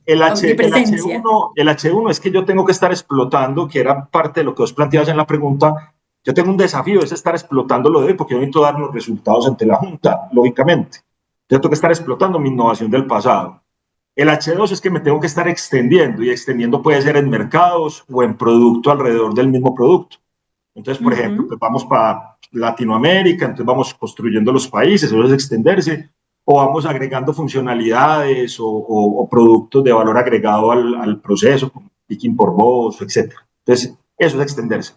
el omnipresencia. H1, el H1 es que yo tengo que estar explotando, que era parte de lo que os planteabas en la pregunta. Yo tengo un desafío, es estar explotando lo de hoy, porque yo necesito dar los resultados ante la Junta, lógicamente. Yo tengo que estar explotando mi innovación del pasado. El H2 es que me tengo que estar extendiendo, y extendiendo puede ser en mercados o en producto alrededor del mismo producto. Entonces, por ejemplo, pues vamos para Latinoamérica, entonces vamos construyendo los países, eso es extenderse, o vamos agregando funcionalidades o productos de valor agregado al proceso, como picking por voz, etc. Entonces, eso es extenderse.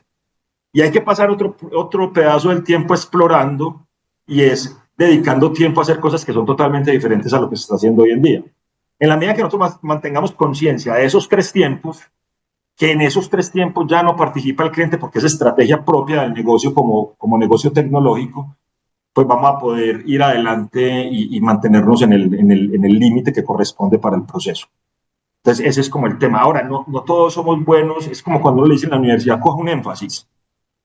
Y hay que pasar otro pedazo del tiempo explorando y es dedicando tiempo a hacer cosas que son totalmente diferentes a lo que se está haciendo hoy en día. En la medida que nosotros mantengamos conciencia de esos tres tiempos, que en esos tres tiempos ya no participa el cliente porque es estrategia propia del negocio como negocio tecnológico, pues vamos a poder ir adelante y mantenernos en el límite que corresponde para el proceso. Entonces, ese es como el tema. Ahora, no todos somos buenos, es como cuando uno le dice en la universidad, coge un énfasis.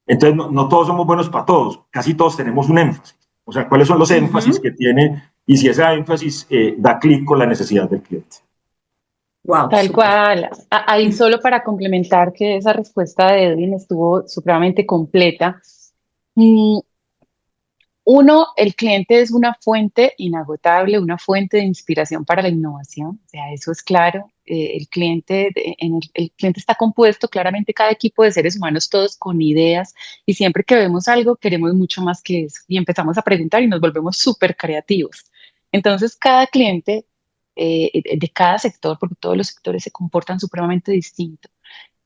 Entonces, no todos somos buenos para todos, casi todos tenemos un énfasis. O sea, ¿cuáles son los énfasis que tiene? Y si ese énfasis da clic con la necesidad del cliente. Wow, Tal súper. cual. Ahí solo para complementar que esa respuesta de Edwin estuvo supremamente completa. Mm, Uno, el cliente es una fuente inagotable, una fuente de inspiración para la innovación, o sea, eso es claro. El cliente, el cliente está compuesto claramente cada equipo de seres humanos, todos con ideas, y siempre que vemos algo queremos mucho más que eso, y empezamos a preguntar y nos volvemos súper creativos. Entonces, cada cliente de cada sector, porque todos los sectores se comportan supremamente distinto,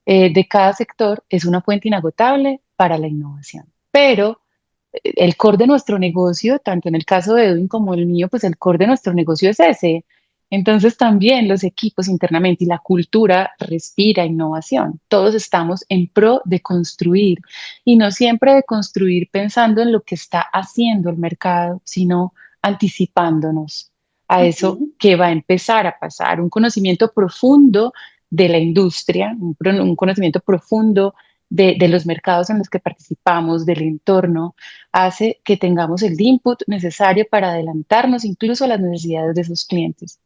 de cada sector es una fuente inagotable para la innovación. Pero el core de nuestro negocio, tanto en el caso de Edwin como el mío, pues el core de nuestro negocio es ese, Entonces también los equipos internamente y la cultura respira innovación. Todos estamos en pro de construir y no siempre de construir pensando en lo que está haciendo el mercado, sino anticipándonos a eso Ujú, que va a empezar a pasar, un conocimiento profundo de la industria, un conocimiento profundo de los mercados en los que participamos, del entorno, hace que tengamos el input necesario para adelantarnos incluso a las necesidades de esos clientes.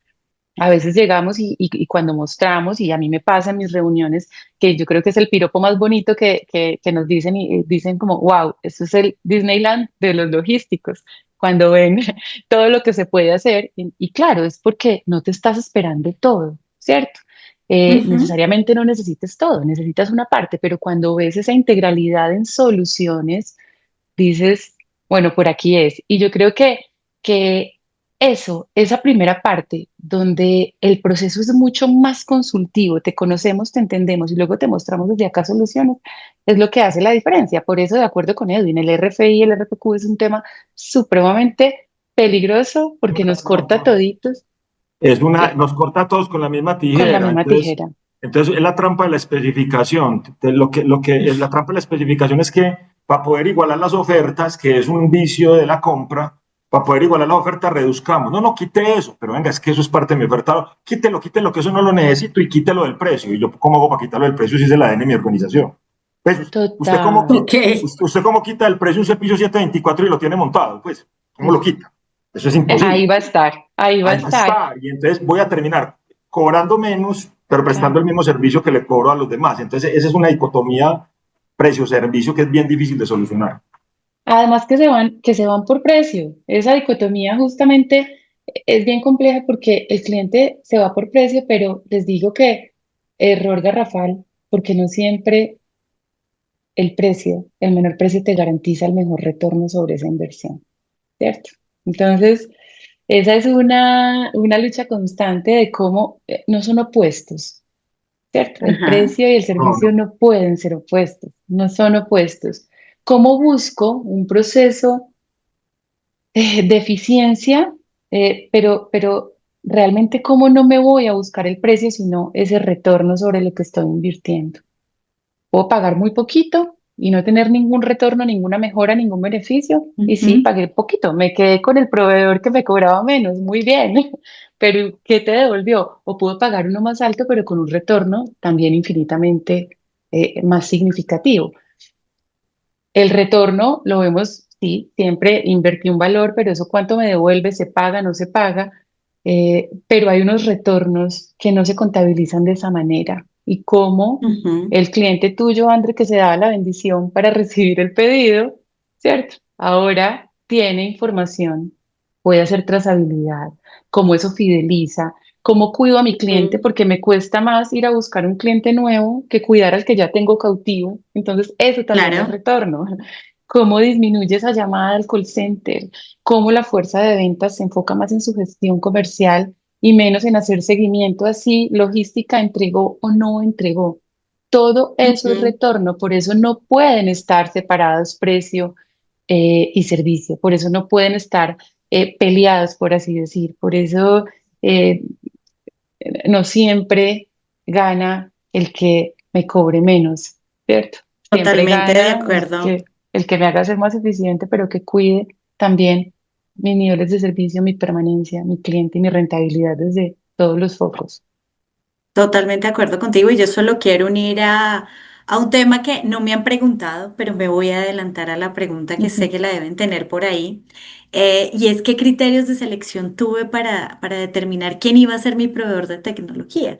A veces llegamos y cuando mostramos, y a mí me pasa en mis reuniones, que yo creo que es el piropo más bonito que nos dicen y dicen como, wow, esto es el Disneyland de los logísticos, cuando ven todo lo que se puede hacer. Y claro, es porque no te estás esperando todo, ¿cierto? ujú. Necesariamente no necesites todo, necesitas una parte, pero cuando ves esa integralidad en soluciones, dices, bueno, por aquí es. Y yo creo que eso, esa primera parte, donde el proceso es mucho más consultivo, te conocemos, te entendemos y luego te mostramos desde acá soluciones, es lo que hace la diferencia. Por eso, de acuerdo con Edwin, el RFI y el RFQ es un tema supremamente peligroso porque nos corta toditos Nos corta a todos con la misma con la tijera. misma tijera. Entonces es la trampa de la especificación. La trampa de la especificación es que para poder igualar las ofertas, que es un vicio de la compra, para poder igualar las ofertas reduzcamos. No, no, quite eso, pero venga, es que eso es parte de mi oferta. Quítelo, que eso no lo necesito y quítelo del precio. ¿Y yo cómo hago para quitarlo del precio si se la den en mi organización? Pues, Total. Ok. usted cómo quita del precio un cepillo 724 y lo tiene montado? Pues, ¿cómo lo quita? Eso es Ahí imposible. va a estar, ahí va a Ahí va a estar. estar. Y entonces voy a terminar cobrando menos, pero prestando el Claro. mismo servicio que le cobro a los demás. Entonces, esa es una dicotomía precio-servicio que es bien difícil de solucionar. Además que se van por precio. Esa dicotomía justamente es bien compleja porque el cliente se va por precio, pero les digo que error garrafal, porque no siempre el precio, el menor precio te garantiza el mejor retorno sobre esa inversión, ¿cierto? Entonces, esa es una lucha constante de cómo no son opuestos, ¿cierto? El Ajá. precio y el No, servicio no. no pueden ser opuestos, no son opuestos. ¿Cómo busco un proceso de eficiencia, pero realmente cómo no me voy a buscar el precio, sino ese retorno sobre lo que estoy invirtiendo? Puedo pagar muy poquito y no tener ningún retorno, ninguna mejora, ningún beneficio. Y sí, Ujú, pagué poquito, me quedé con el proveedor que me cobraba menos, muy bien, pero ¿qué te devolvió? O puedo pagar uno más alto, pero con un retorno también infinitamente más significativo. El retorno lo vemos, sí, siempre invertí un valor, pero eso cuánto me devuelve, se paga, no se paga, pero hay unos retornos que no se contabilizan de esa manera. Y cómo ujú. el cliente tuyo, André, que se daba la bendición para recibir el pedido, ¿cierto? Ahora tiene información, puede hacer trazabilidad, cómo eso fideliza, cómo cuido a mi cliente, Mm, porque me cuesta más ir a buscar un cliente nuevo que cuidar al que ya tengo cautivo. Entonces, eso también es claro, retorno. Cómo disminuye esa llamada al call center, cómo la fuerza de ventas se enfoca más en su gestión comercial y menos en hacer seguimiento así, logística entregó o no entregó. Todo eso es ujú, retorno, por eso no pueden estar separados precio y servicio, por eso no pueden estar peleados, por así decir. Por eso eh, no siempre gana el que me cobre menos, ¿cierto? Siempre totalmente de gana acuerdo. el que me haga ser más eficiente, pero que cuide también mis niveles de servicio, mi permanencia, mi cliente y mi rentabilidad desde todos los focos. Totalmente de acuerdo contigo y yo solo quiero unir a un tema que no me han preguntado, pero me voy a adelantar a la pregunta que sé Ujú. que la deben tener por ahí. Y es qué criterios de selección tuve para determinar quién iba a ser mi proveedor de tecnología.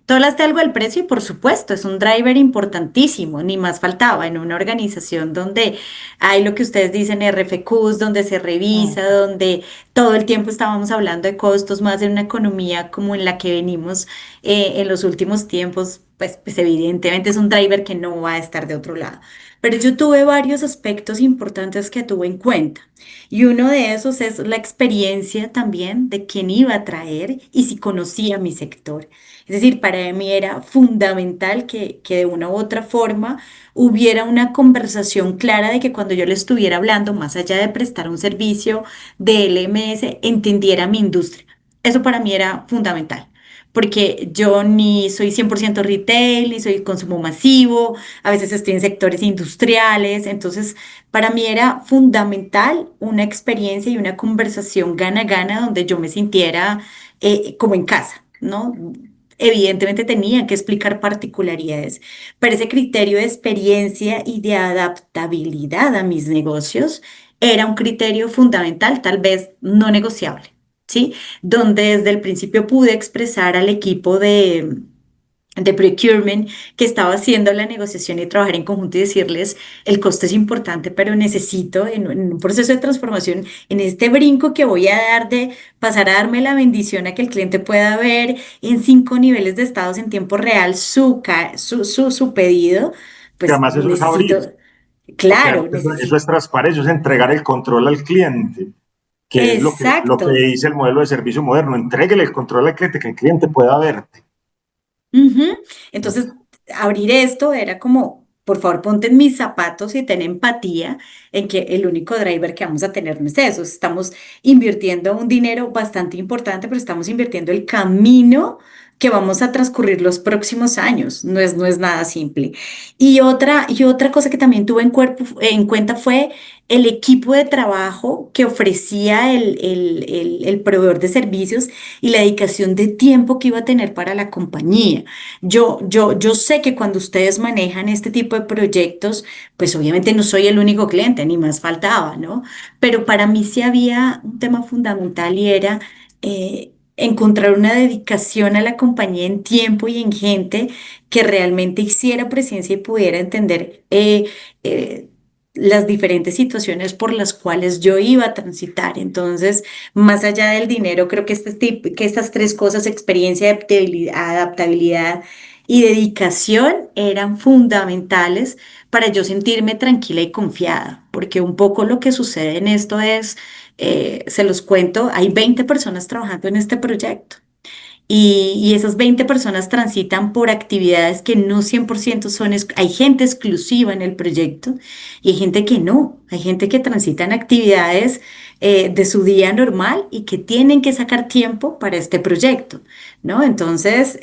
Tú hablaste algo del precio y por supuesto es un driver importantísimo, ni más faltaba en una organización donde hay lo que ustedes dicen RFQs, donde se revisa, Ah, donde todo el tiempo estábamos hablando de costos, más en una economía como en la que venimos en los últimos tiempos, pues evidentemente es un driver que no va a estar de otro lado. Pero yo tuve varios aspectos importantes que tuve en cuenta y uno de esos es la experiencia también de quién iba a traer y si conocía mi sector. Es decir, para mí era fundamental que de una u otra forma hubiera una conversación clara de que cuando yo le estuviera hablando, más allá de prestar un servicio de LMS, entendiera mi industria. Eso para mí era fundamental, porque yo ni soy 100% retail, ni soy consumo masivo, a veces estoy en sectores industriales, entonces para mí era fundamental una experiencia y una conversación gana-gana donde yo me sintiera como en casa, ¿no? Evidentemente tenía que explicar particularidades, pero ese criterio de experiencia y de adaptabilidad a mis negocios era un criterio fundamental, tal vez no negociable. ¿Sí? Donde desde el principio pude expresar al equipo de procurement que estaba haciendo la negociación y trabajar en conjunto y decirles, el costo es importante, pero necesito en un proceso de transformación, en este brinco que voy a dar de pasar a darme la bendición a que el cliente pueda ver en 5 niveles de estados en tiempo real su pedido, Que pues además eso es abrir, necesito, porque claro, además eso es transparencia, eso es entregar el control al cliente, que es lo que exacto. dice el modelo de servicio moderno, entréguele el control al cliente, que el cliente pueda verte. Ujú. Entonces, abrir esto era como, por favor, ponte en mis zapatos y ten empatía en que el único driver que vamos a tener no es eso. Estamos invirtiendo un dinero bastante importante, pero estamos invirtiendo el camino que vamos a transcurrir los próximos años. No es nada simple. Y otra cosa que también tuve en cuenta fue el equipo de trabajo que ofrecía el proveedor de servicios y la dedicación de tiempo que iba a tener para la compañía. Yo sé que cuando ustedes manejan este tipo de proyectos, pues obviamente no soy el único cliente, ni más faltaba, ¿no? Pero para mí sí había un tema fundamental y era encontrar una dedicación a la compañía en tiempo y en gente que realmente hiciera presencia y pudiera entender eh, las diferentes situaciones por las cuales yo iba a transitar. Entonces, más allá del dinero, creo que, que estas tres cosas, experiencia, adaptabilidad y dedicación, eran fundamentales para yo sentirme tranquila y confiada, porque un poco lo que sucede en esto es, se los cuento, hay 20 personas trabajando en este proyecto. Y esas 20 personas transitan por actividades que no 100% son, hay gente exclusiva en el proyecto y hay gente que no, hay gente que transita en actividades de su día normal y que tienen que sacar tiempo para este proyecto, ¿no? Entonces,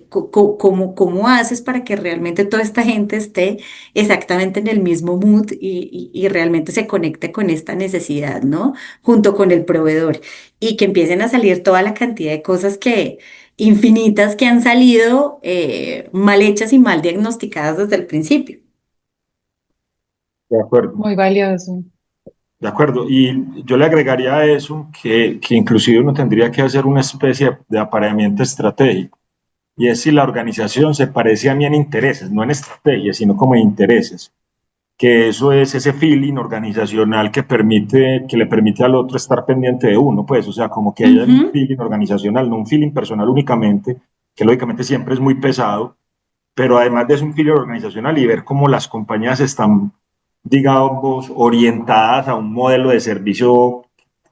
¿cómo haces para que realmente toda esta gente esté exactamente en el mismo mood y realmente se conecte con esta necesidad, ¿no? Junto con el proveedor y que empiecen a salir toda la cantidad de cosas que infinitas que han salido mal hechas y mal diagnosticadas desde el principio. De acuerdo, Muy valioso. de acuerdo. Y yo le agregaría a eso que inclusive uno tendría que hacer una especie de apareamiento estratégico. Y es si la organización se parece a mí en intereses, no en estrategias, sino como en intereses. Que eso es ese feeling organizacional que le permite al otro estar pendiente de uno, pues, o sea, como que haya un Ujú. feeling organizacional, no un feeling personal únicamente, que lógicamente siempre es muy pesado, pero además de eso un feeling organizacional y ver cómo las compañías están, digamos, orientadas a un modelo de servicio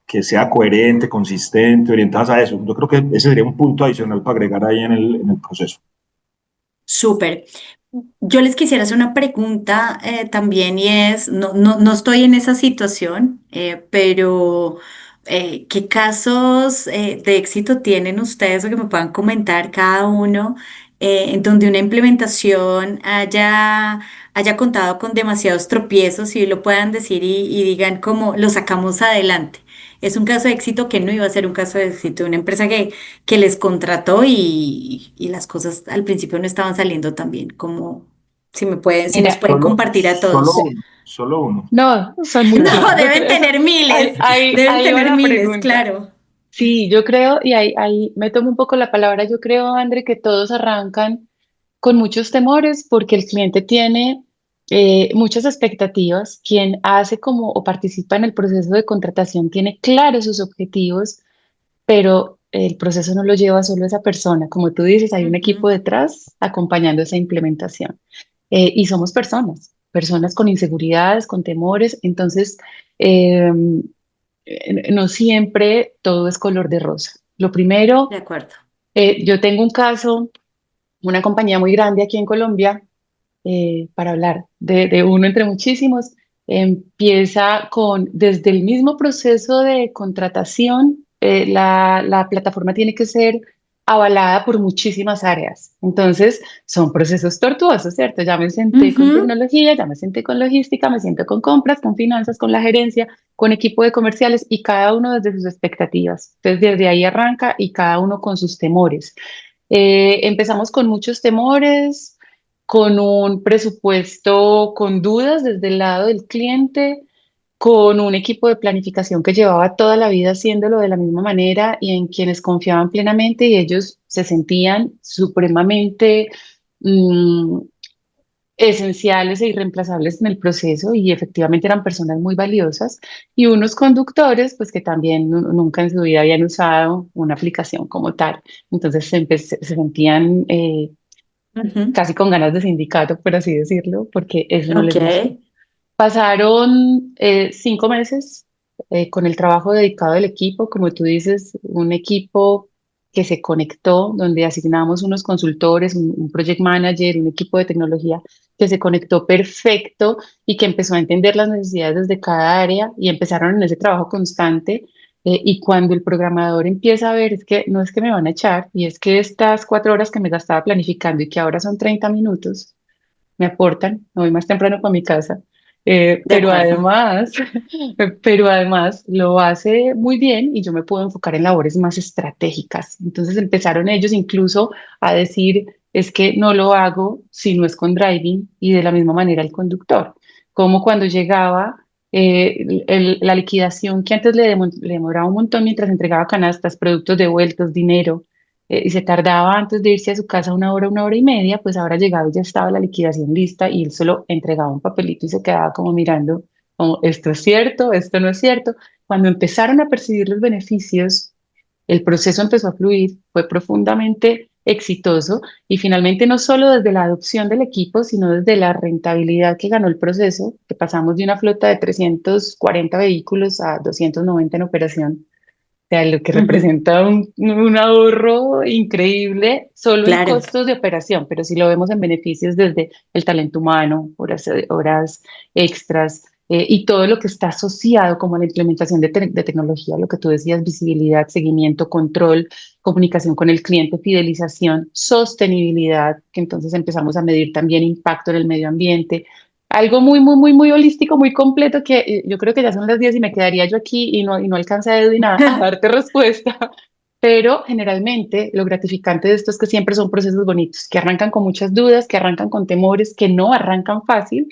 que sea coherente, consistente, orientadas a eso. Yo creo que ese sería un punto adicional para agregar ahí en el proceso. Súper. Yo les quisiera hacer una pregunta también y es, no estoy en esa situación, pero ¿qué casos de éxito tienen ustedes o que me puedan comentar cada uno en donde una implementación haya contado con demasiados tropiezos y lo puedan decir y digan cómo lo sacamos adelante? Es un caso de éxito que no iba a ser un caso de éxito de una empresa que les contrató y las cosas al principio no estaban saliendo tan bien, como si nos Mira, pueden compartir a Solo todos. uno, solo uno. no, son No, muchos. Yo deben creo eso, tener miles, deben ahí va tener la miles, pregunta. claro. Sí, yo creo, y ahí me tomo un poco la palabra, yo creo, André, que todos arrancan con muchos temores porque el cliente tiene muchas expectativas. Quien hace como o participa en el proceso de contratación tiene claros sus objetivos, pero el proceso no lo lleva solo esa persona. Como tú dices, hay un equipo Ujú. detrás acompañando esa implementación. Y somos personas, personas con inseguridades, con temores. Entonces, eh, no siempre todo es color de rosa. Lo De primero, acuerdo. yo tengo un caso, una compañía muy grande aquí en Colombia, para hablar de uno entre muchísimos, empieza con, desde el mismo proceso de contratación, la plataforma tiene que ser avalada por muchísimas áreas. Entonces, son procesos tortuosos, ¿cierto? Ya me senté con Ujú. tecnología, ya me senté con logística, me siento con compras, con finanzas, con la gerencia, con equipo de comerciales y cada uno desde sus expectativas. Entonces, desde ahí arranca y cada uno con sus temores. Empezamos con muchos temores, con un presupuesto con dudas desde el lado del cliente, con un equipo de planificación que llevaba toda la vida haciéndolo de la misma manera y en quienes confiaban plenamente y ellos se sentían supremamente mm, esenciales e irreemplazables en el proceso y efectivamente eran personas muy valiosas y unos conductores pues que también nunca en su vida habían usado una aplicación como tal. Entonces se sentían Ujú. casi con ganas de sindicato, por así decirlo, porque eso no Ok. les gustó. Pasaron 5 meses con el trabajo dedicado del equipo, como tú dices, un equipo que se conectó, donde asignamos unos consultores, un project manager, un equipo de tecnología que se conectó perfecto y que empezó a entender las necesidades de cada área y empezaron en ese trabajo constante. Y cuando el programador empieza a ver, es que no es que me van a echar, y es que estas 4 horas que me gastaba planificando y que ahora son 30 minutos, me aportan, me voy más temprano para mi casa, De acuerdo. pero además lo hace muy bien y yo me puedo enfocar en labores más estratégicas. Entonces empezaron ellos incluso a decir, es que no lo hago si no es con driving y de la misma manera el conductor, como cuando llegaba la liquidación que antes le demoraba un montón mientras entregaba canastas, productos devueltos, dinero y se tardaba antes de irse a su casa una hora y media, pues ahora llegaba y ya estaba la liquidación lista y él solo entregaba un papelito y se quedaba como mirando, como, esto es cierto, esto no es cierto. Cuando empezaron a percibir los beneficios, el proceso empezó a fluir, fue profundamente exitoso y finalmente no solo desde la adopción del equipo, sino desde la rentabilidad que ganó el proceso, que pasamos de una flota de 340 vehículos a 290 en operación sea, lo que Ujú. representa un ahorro increíble solo en Claro. costos de operación, pero si lo vemos en beneficios desde el talento humano, horas extras y todo lo que está asociado como a la implementación de tecnología, lo que tú decías, visibilidad, seguimiento, control, comunicación con el cliente, fidelización, sostenibilidad, que entonces empezamos a medir también impacto en el medio ambiente, algo muy, muy, muy, muy holístico, muy completo, que yo creo que ya son las 10 y me quedaría yo aquí y no alcanza Edwin a darte respuesta. Pero generalmente lo gratificante de esto es que siempre son procesos bonitos, que arrancan con muchas dudas, que arrancan con temores, que no arrancan fácil,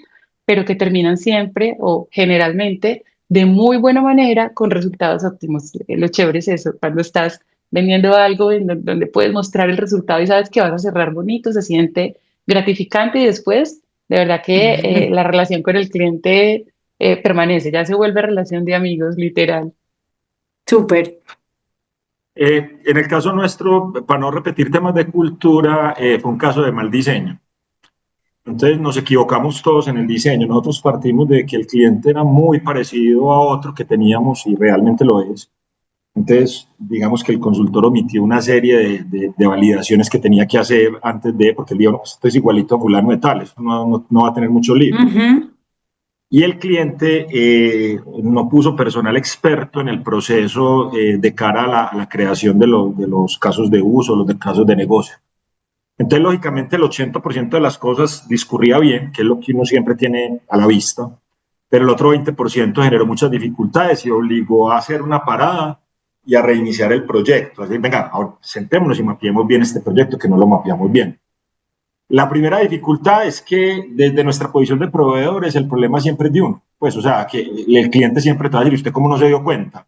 pero que terminan siempre o generalmente de muy buena manera con resultados óptimos. Lo chévere es eso, cuando estás vendiendo algo donde puedes mostrar el resultado y sabes que vas a cerrar bonito, se siente gratificante y después de verdad que la relación con el cliente permanece, ya se vuelve relación de amigos, literal. Súper. En el caso nuestro, para no repetir temas de cultura, fue un caso de mal diseño. Entonces nos equivocamos todos en el diseño. Nosotros partimos de que el cliente era muy parecido a otro que teníamos y realmente lo es. Entonces, digamos que el consultor omitió una serie de validaciones que tenía que hacer antes de, porque él dijo, no, pues esto es igualito a fulano de tal, esto no va a tener mucho lío. Ujú. Y el cliente no puso personal experto en el proceso de cara a la creación de los casos de uso, los de casos de negocio. Entonces, lógicamente, el 80% de las cosas discurría bien, que es lo que uno siempre tiene a la vista, pero el otro 20% generó muchas dificultades y obligó a hacer una parada y a reiniciar el proyecto. Así, venga, ahora sentémonos y mapeemos bien este proyecto, que no lo mapeamos bien. La primera dificultad es que desde nuestra posición de proveedores el problema siempre es de uno. Pues, o sea, que el cliente siempre te va a decir, ¿usted cómo no se dio cuenta?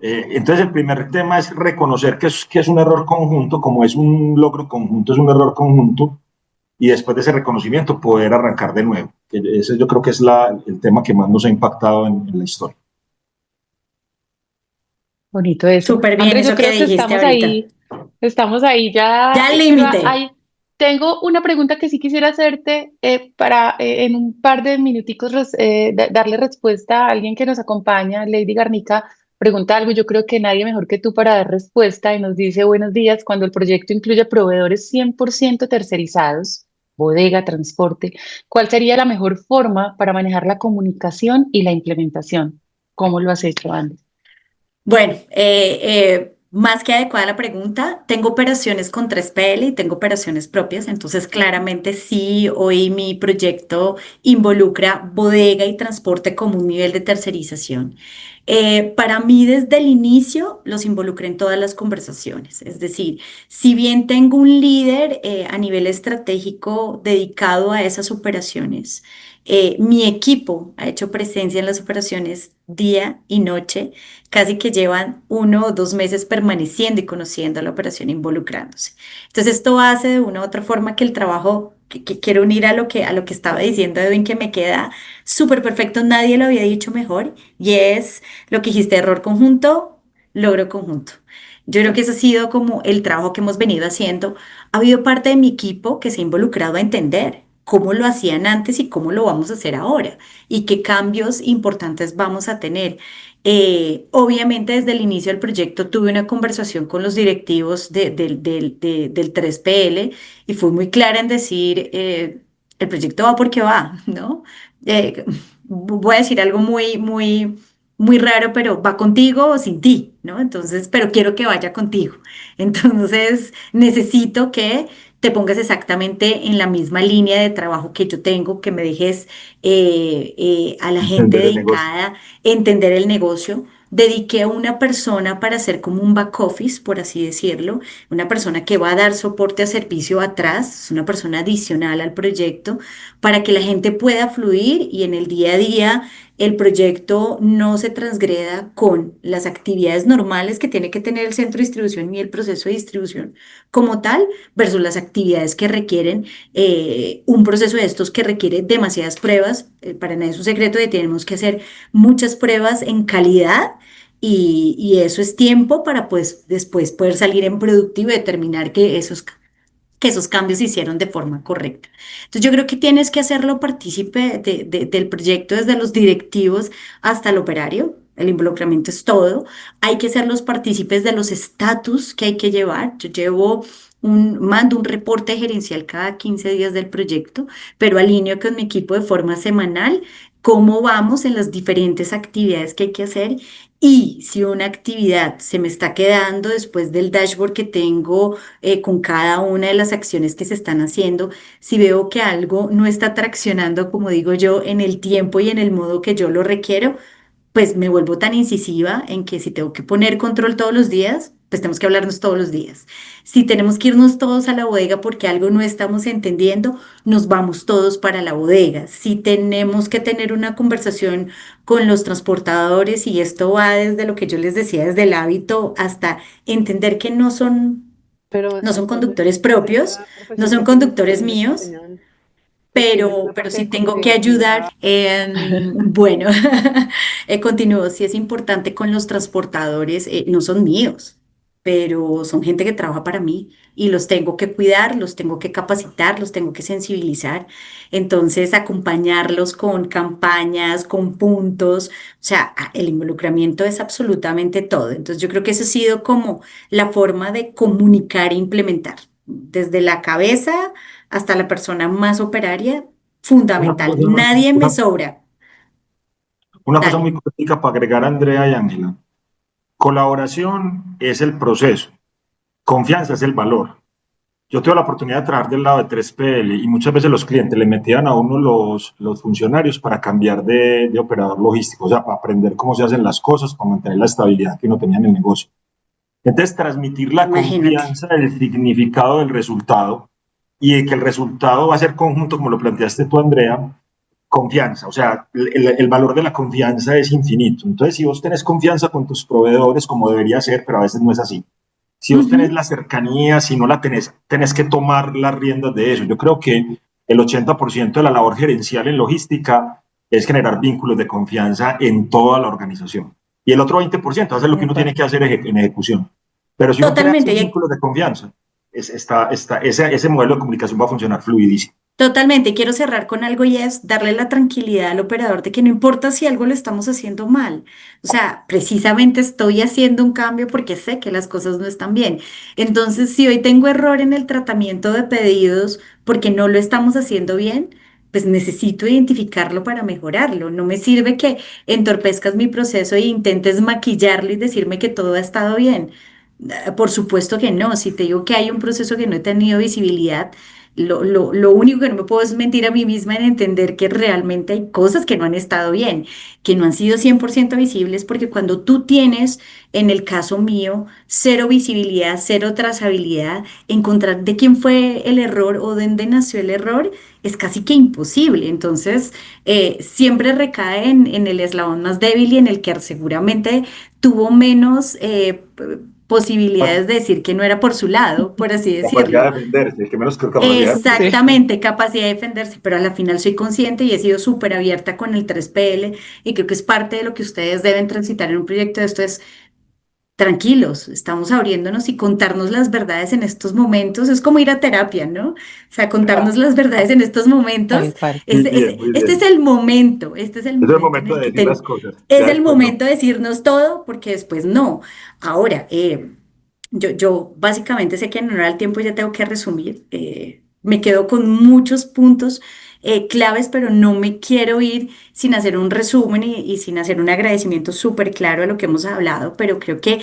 Entonces, el primer tema es reconocer que es un error conjunto, como es un logro conjunto, es un error conjunto, y después de ese reconocimiento poder arrancar de nuevo. Ese yo creo que es el tema que más nos ha impactado en la historia. Bonito eso. Súper bien Andrés, yo eso que creo que dijiste ahorita. estamos ahí ya. Ya al Pero límite. ahí tengo una pregunta que sí quisiera hacerte para en un par de minuticos darle respuesta a alguien que nos acompaña, Lady Garnica. Pregunta algo, y yo creo que nadie mejor que tú para dar respuesta y nos dice buenos días, cuando el proyecto incluye proveedores 100% tercerizados, bodega, transporte, ¿cuál sería la mejor forma para manejar la comunicación y la implementación? ¿Cómo lo has hecho, Andrés? Bueno, más que adecuada la pregunta, tengo operaciones con 3PL y tengo operaciones propias, entonces claramente sí, hoy mi proyecto involucra bodega y transporte como un nivel de tercerización. Para mí desde el inicio los involucré en todas las conversaciones, es decir, si bien tengo un líder a nivel estratégico dedicado a esas operaciones, mi equipo ha hecho presencia en las operaciones día y noche, casi que llevan 1 o 2 meses permaneciendo y conociendo la operación, involucrándose. Entonces esto hace de una u otra forma que el trabajo, que quiero unir a lo que estaba diciendo Edwin, que me queda súper perfecto, nadie lo había dicho mejor, y es lo que dijiste, error conjunto, logro conjunto. Yo creo que eso ha sido como el trabajo que hemos venido haciendo. Ha habido parte de mi equipo que se ha involucrado a entender cómo lo hacían antes y cómo lo vamos a hacer ahora y qué cambios importantes vamos a tener. Obviamente desde el inicio del proyecto tuve una conversación con los directivos del 3PL y fui muy clara en decir, el proyecto va porque va, ¿no? Voy a decir algo muy raro, pero va contigo o sin ti, ¿no? Entonces, pero quiero que vaya contigo. Entonces, necesito que te pongas exactamente en la misma línea de trabajo que yo tengo, que me dejes a la gente Entender el negocio. dedicada entender el negocio. Dediqué a una persona para hacer como un back office, por así decirlo, una persona que va a dar soporte a servicio atrás, es una persona adicional al proyecto, para que la gente pueda fluir y en el día a día el proyecto no se transgreda con las actividades normales que tiene que tener el centro de distribución y el proceso de distribución como tal, versus las actividades que requieren un proceso de estos que requiere demasiadas pruebas. Para nadie es un secreto que tenemos que hacer muchas pruebas en calidad y eso es tiempo para pues después poder salir en productivo y determinar que esos cambios se hicieron de forma correcta. Entonces yo creo que tienes que hacerlo partícipe del proyecto desde los directivos hasta el operario. El involucramiento es todo. Hay que ser los partícipes de los estatus que hay que llevar. Yo mando un reporte gerencial cada 15 días del proyecto, pero alineo con mi equipo de forma semanal cómo vamos en las diferentes actividades que hay que hacer y si una actividad se me está quedando después del dashboard que tengo con cada una de las acciones que se están haciendo, si veo que algo no está traccionando, como digo yo, en el tiempo y en el modo que yo lo requiero, pues me vuelvo tan incisiva en que si tengo que poner control todos los días, pues tenemos que hablarnos todos los días. Si tenemos que irnos todos a la bodega porque algo no estamos entendiendo, nos vamos todos para la bodega. Si tenemos que tener una conversación con los transportadores, y esto va desde lo que yo les decía, desde el hábito hasta entender que Pero no son exacto, conductores en propios, cada no profesión son que tienes conductores también me míos, enseñan, pues tienes una pero parte sí de tengo que confidencialidad. ayudar. Bueno, continúo, sí es importante con los transportadores, no son míos, pero son gente que trabaja para mí y los tengo que cuidar, los tengo que capacitar, los tengo que sensibilizar. Entonces, acompañarlos con campañas, con puntos, o sea, el involucramiento es absolutamente todo. Entonces, yo creo que eso ha sido como la forma de comunicar e implementar, desde la cabeza hasta la persona más operaria, Una fundamental. cosa, Nadie me una, sobra. una cosa Dale. muy crítica para agregar a Andrea y Ángela. Colaboración es el proceso, confianza es el valor. Yo tuve la oportunidad de trabajar del lado de 3PL y muchas veces los clientes le metían a uno los funcionarios para cambiar de operador logístico, o sea, para aprender cómo se hacen las cosas, para mantener la estabilidad que uno tenía en el negocio. Entonces, transmitir la Imagínate. confianza del significado del resultado y de que el resultado va a ser conjunto, como lo planteaste tú, Andrea, confianza, o sea, el valor de la confianza es infinito. Entonces, si vos tenés confianza con tus proveedores, como debería ser, pero a veces no es así. Si vos tenés Ujú. la cercanía, si no la tenés, tenés que tomar las riendas de eso. Yo creo que el 80% de la labor gerencial en logística es generar vínculos de confianza en toda la organización. Y el otro 20% hacer lo que De uno tiene acuerdo. que hacer en ejecución. Pero si uno crea Totalmente. esos vínculos de confianza, ese modelo de comunicación va a funcionar fluidísimo. Totalmente, quiero cerrar con algo y es darle la tranquilidad al operador de que no importa si algo lo estamos haciendo mal. O sea, precisamente estoy haciendo un cambio porque sé que las cosas no están bien. Entonces, si hoy tengo error en el tratamiento de pedidos porque no lo estamos haciendo bien, pues necesito identificarlo para mejorarlo. No me sirve que entorpezcas mi proceso e intentes maquillarlo y decirme que todo ha estado bien. Por supuesto que no. Si te digo que hay un proceso que no he tenido visibilidad, lo único que no me puedo es mentir a mí misma en entender que realmente hay cosas que no han estado bien, que no han sido 100% visibles, porque cuando tú tienes, en el caso mío, cero visibilidad, cero trazabilidad, encontrar de quién fue el error o de dónde nació el error es casi que imposible. Entonces, siempre recae en el eslabón más débil y en el que seguramente tuvo menos posibilidades de decir que no era por su lado, por así Capacidad decirlo. de defenderse, el que menos capacidad de defenderse. Sí. Exactamente, capacidad de defenderse, pero a la final soy consciente y he sido súper abierta con el 3PL y creo que es parte de lo que ustedes deben transitar en un proyecto de esto es tranquilos, estamos abriéndonos y contarnos las verdades en estos momentos. Es como ir a terapia, ¿no? O sea, contarnos las verdades en estos momentos. Tal cual. Muy bien, muy Este es bien. el momento, este es el Es el momento en momento el de que decir las cosas, es ya el después no. momento de decirnos todo, porque después no. Ahora, yo básicamente sé que en honor al tiempo ya tengo que resumir. Me quedo con muchos puntos claves, pero no me quiero ir sin hacer un resumen y sin hacer un agradecimiento súper claro a lo que hemos hablado, pero creo que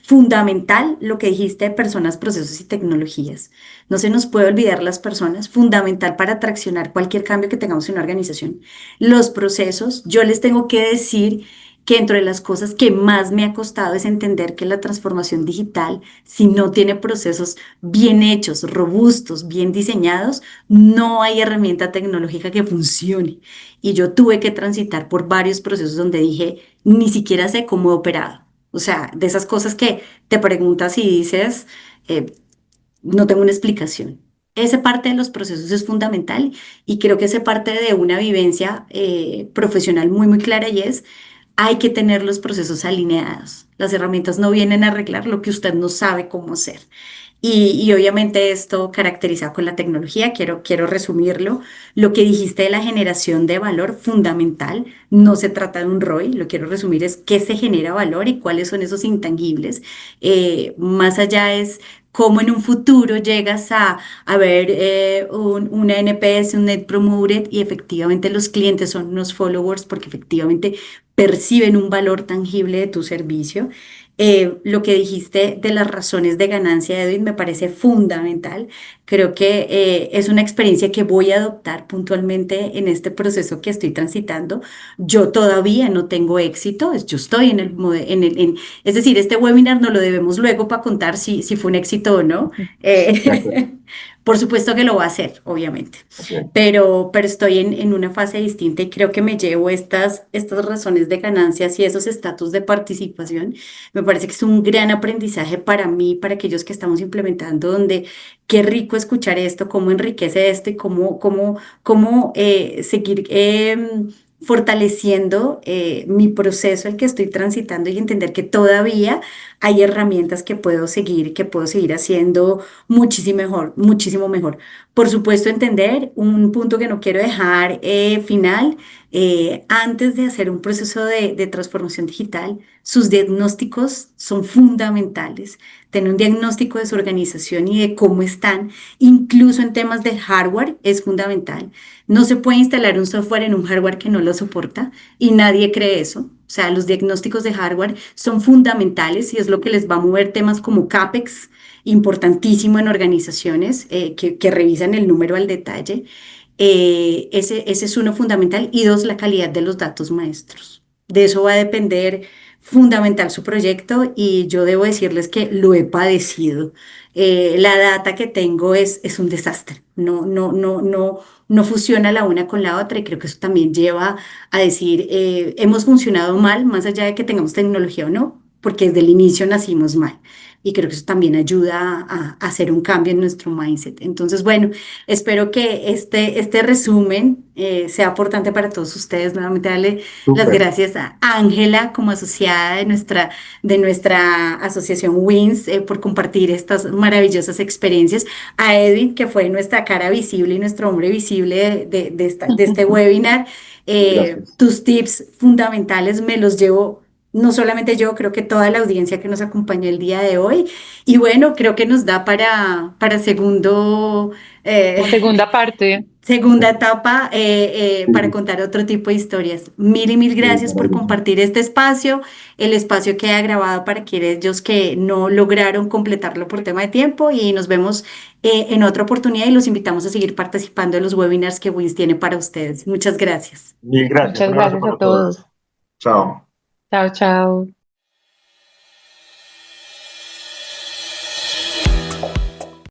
fundamental lo que dijiste de personas, procesos y tecnologías. No se nos puede olvidar las personas, fundamental para traccionar cualquier cambio que tengamos en una organización. Los procesos, yo les tengo que decir que entre las cosas que más me ha costado es entender que la transformación digital, si no tiene procesos bien hechos, robustos, bien diseñados, no hay herramienta tecnológica que funcione. Y yo tuve que transitar por varios procesos donde dije, ni siquiera sé cómo he operado. O sea, de esas cosas que te preguntas y dices, eh, no tengo una explicación. Esa parte de los procesos es fundamental y creo que esa parte de una vivencia profesional muy, muy clara y es, hay que tener los procesos alineados. Las herramientas no vienen a arreglar lo que usted no sabe cómo hacer. Y obviamente esto caracterizado con la tecnología, quiero resumirlo. Lo que dijiste de la generación de valor fundamental, no se trata de un ROI, lo quiero resumir es qué se genera valor y cuáles son esos intangibles. Más allá es cómo en un futuro llegas a ver una NPS, un Net Promoted y efectivamente los clientes son unos followers porque efectivamente perciben un valor tangible de tu servicio. Lo que dijiste de las razones de ganancia, Edwin, me parece fundamental. Creo que es una experiencia que voy a adoptar puntualmente en este proceso que estoy transitando. Yo todavía no tengo éxito, yo estoy en es decir, este webinar no lo debemos luego para contar si fue un éxito o no. De acuerdo. Por supuesto que lo va a hacer, obviamente, Ok. pero estoy en una fase distinta y creo que me llevo estas razones de ganancias y esos estatus de participación. Me parece que es un gran aprendizaje para mí, para aquellos que estamos implementando, donde qué rico escuchar esto, cómo enriquece esto y cómo seguir fortaleciendo mi proceso, el que estoy transitando y entender que todavía hay herramientas que puedo seguir haciendo muchísimo mejor. Por supuesto, entender un punto que no quiero dejar final, antes de hacer un proceso de transformación digital, sus diagnósticos son fundamentales. Tener un diagnóstico de su organización y de cómo están, incluso en temas de hardware, es fundamental. No se puede instalar un software en un hardware que no lo soporta y nadie cree eso. O sea, los diagnósticos de hardware son fundamentales y es lo que les va a mover temas como CAPEX, importantísimo en organizaciones que revisan el número al detalle. Ese es uno fundamental. Y dos, la calidad de los datos maestros. De eso va a depender fundamental su proyecto y yo debo decirles que lo he padecido. La data que tengo es un desastre. No funciona la una con la otra y creo que eso también lleva a decir, hemos funcionado mal, más allá de que tengamos tecnología o no, porque desde el inicio nacimos mal. Y creo que eso también ayuda a hacer un cambio en nuestro mindset. Entonces, bueno, espero que este resumen sea aportante para todos ustedes. Nuevamente, darle las Súper. gracias a Ángela como asociada de nuestra asociación WINS por compartir estas maravillosas experiencias. A Edwin, que fue nuestra cara visible y nuestro hombre visible de este webinar. Gracias. Tus tips fundamentales me los llevo no solamente yo, creo que toda la audiencia que nos acompañó el día de hoy. Y bueno, creo que nos da para segundo, La segunda parte. segunda etapa para contar otro tipo de historias. Mil y mil gracias por compartir este espacio, el espacio queda grabado para aquellos que no lograron completarlo por tema de tiempo y nos vemos en otra oportunidad y los invitamos a seguir participando en los webinars que WINS tiene para ustedes. Muchas gracias. Mil gracias. Muchas Un abrazo gracias para a todos. todos. Chao. Chao, chao.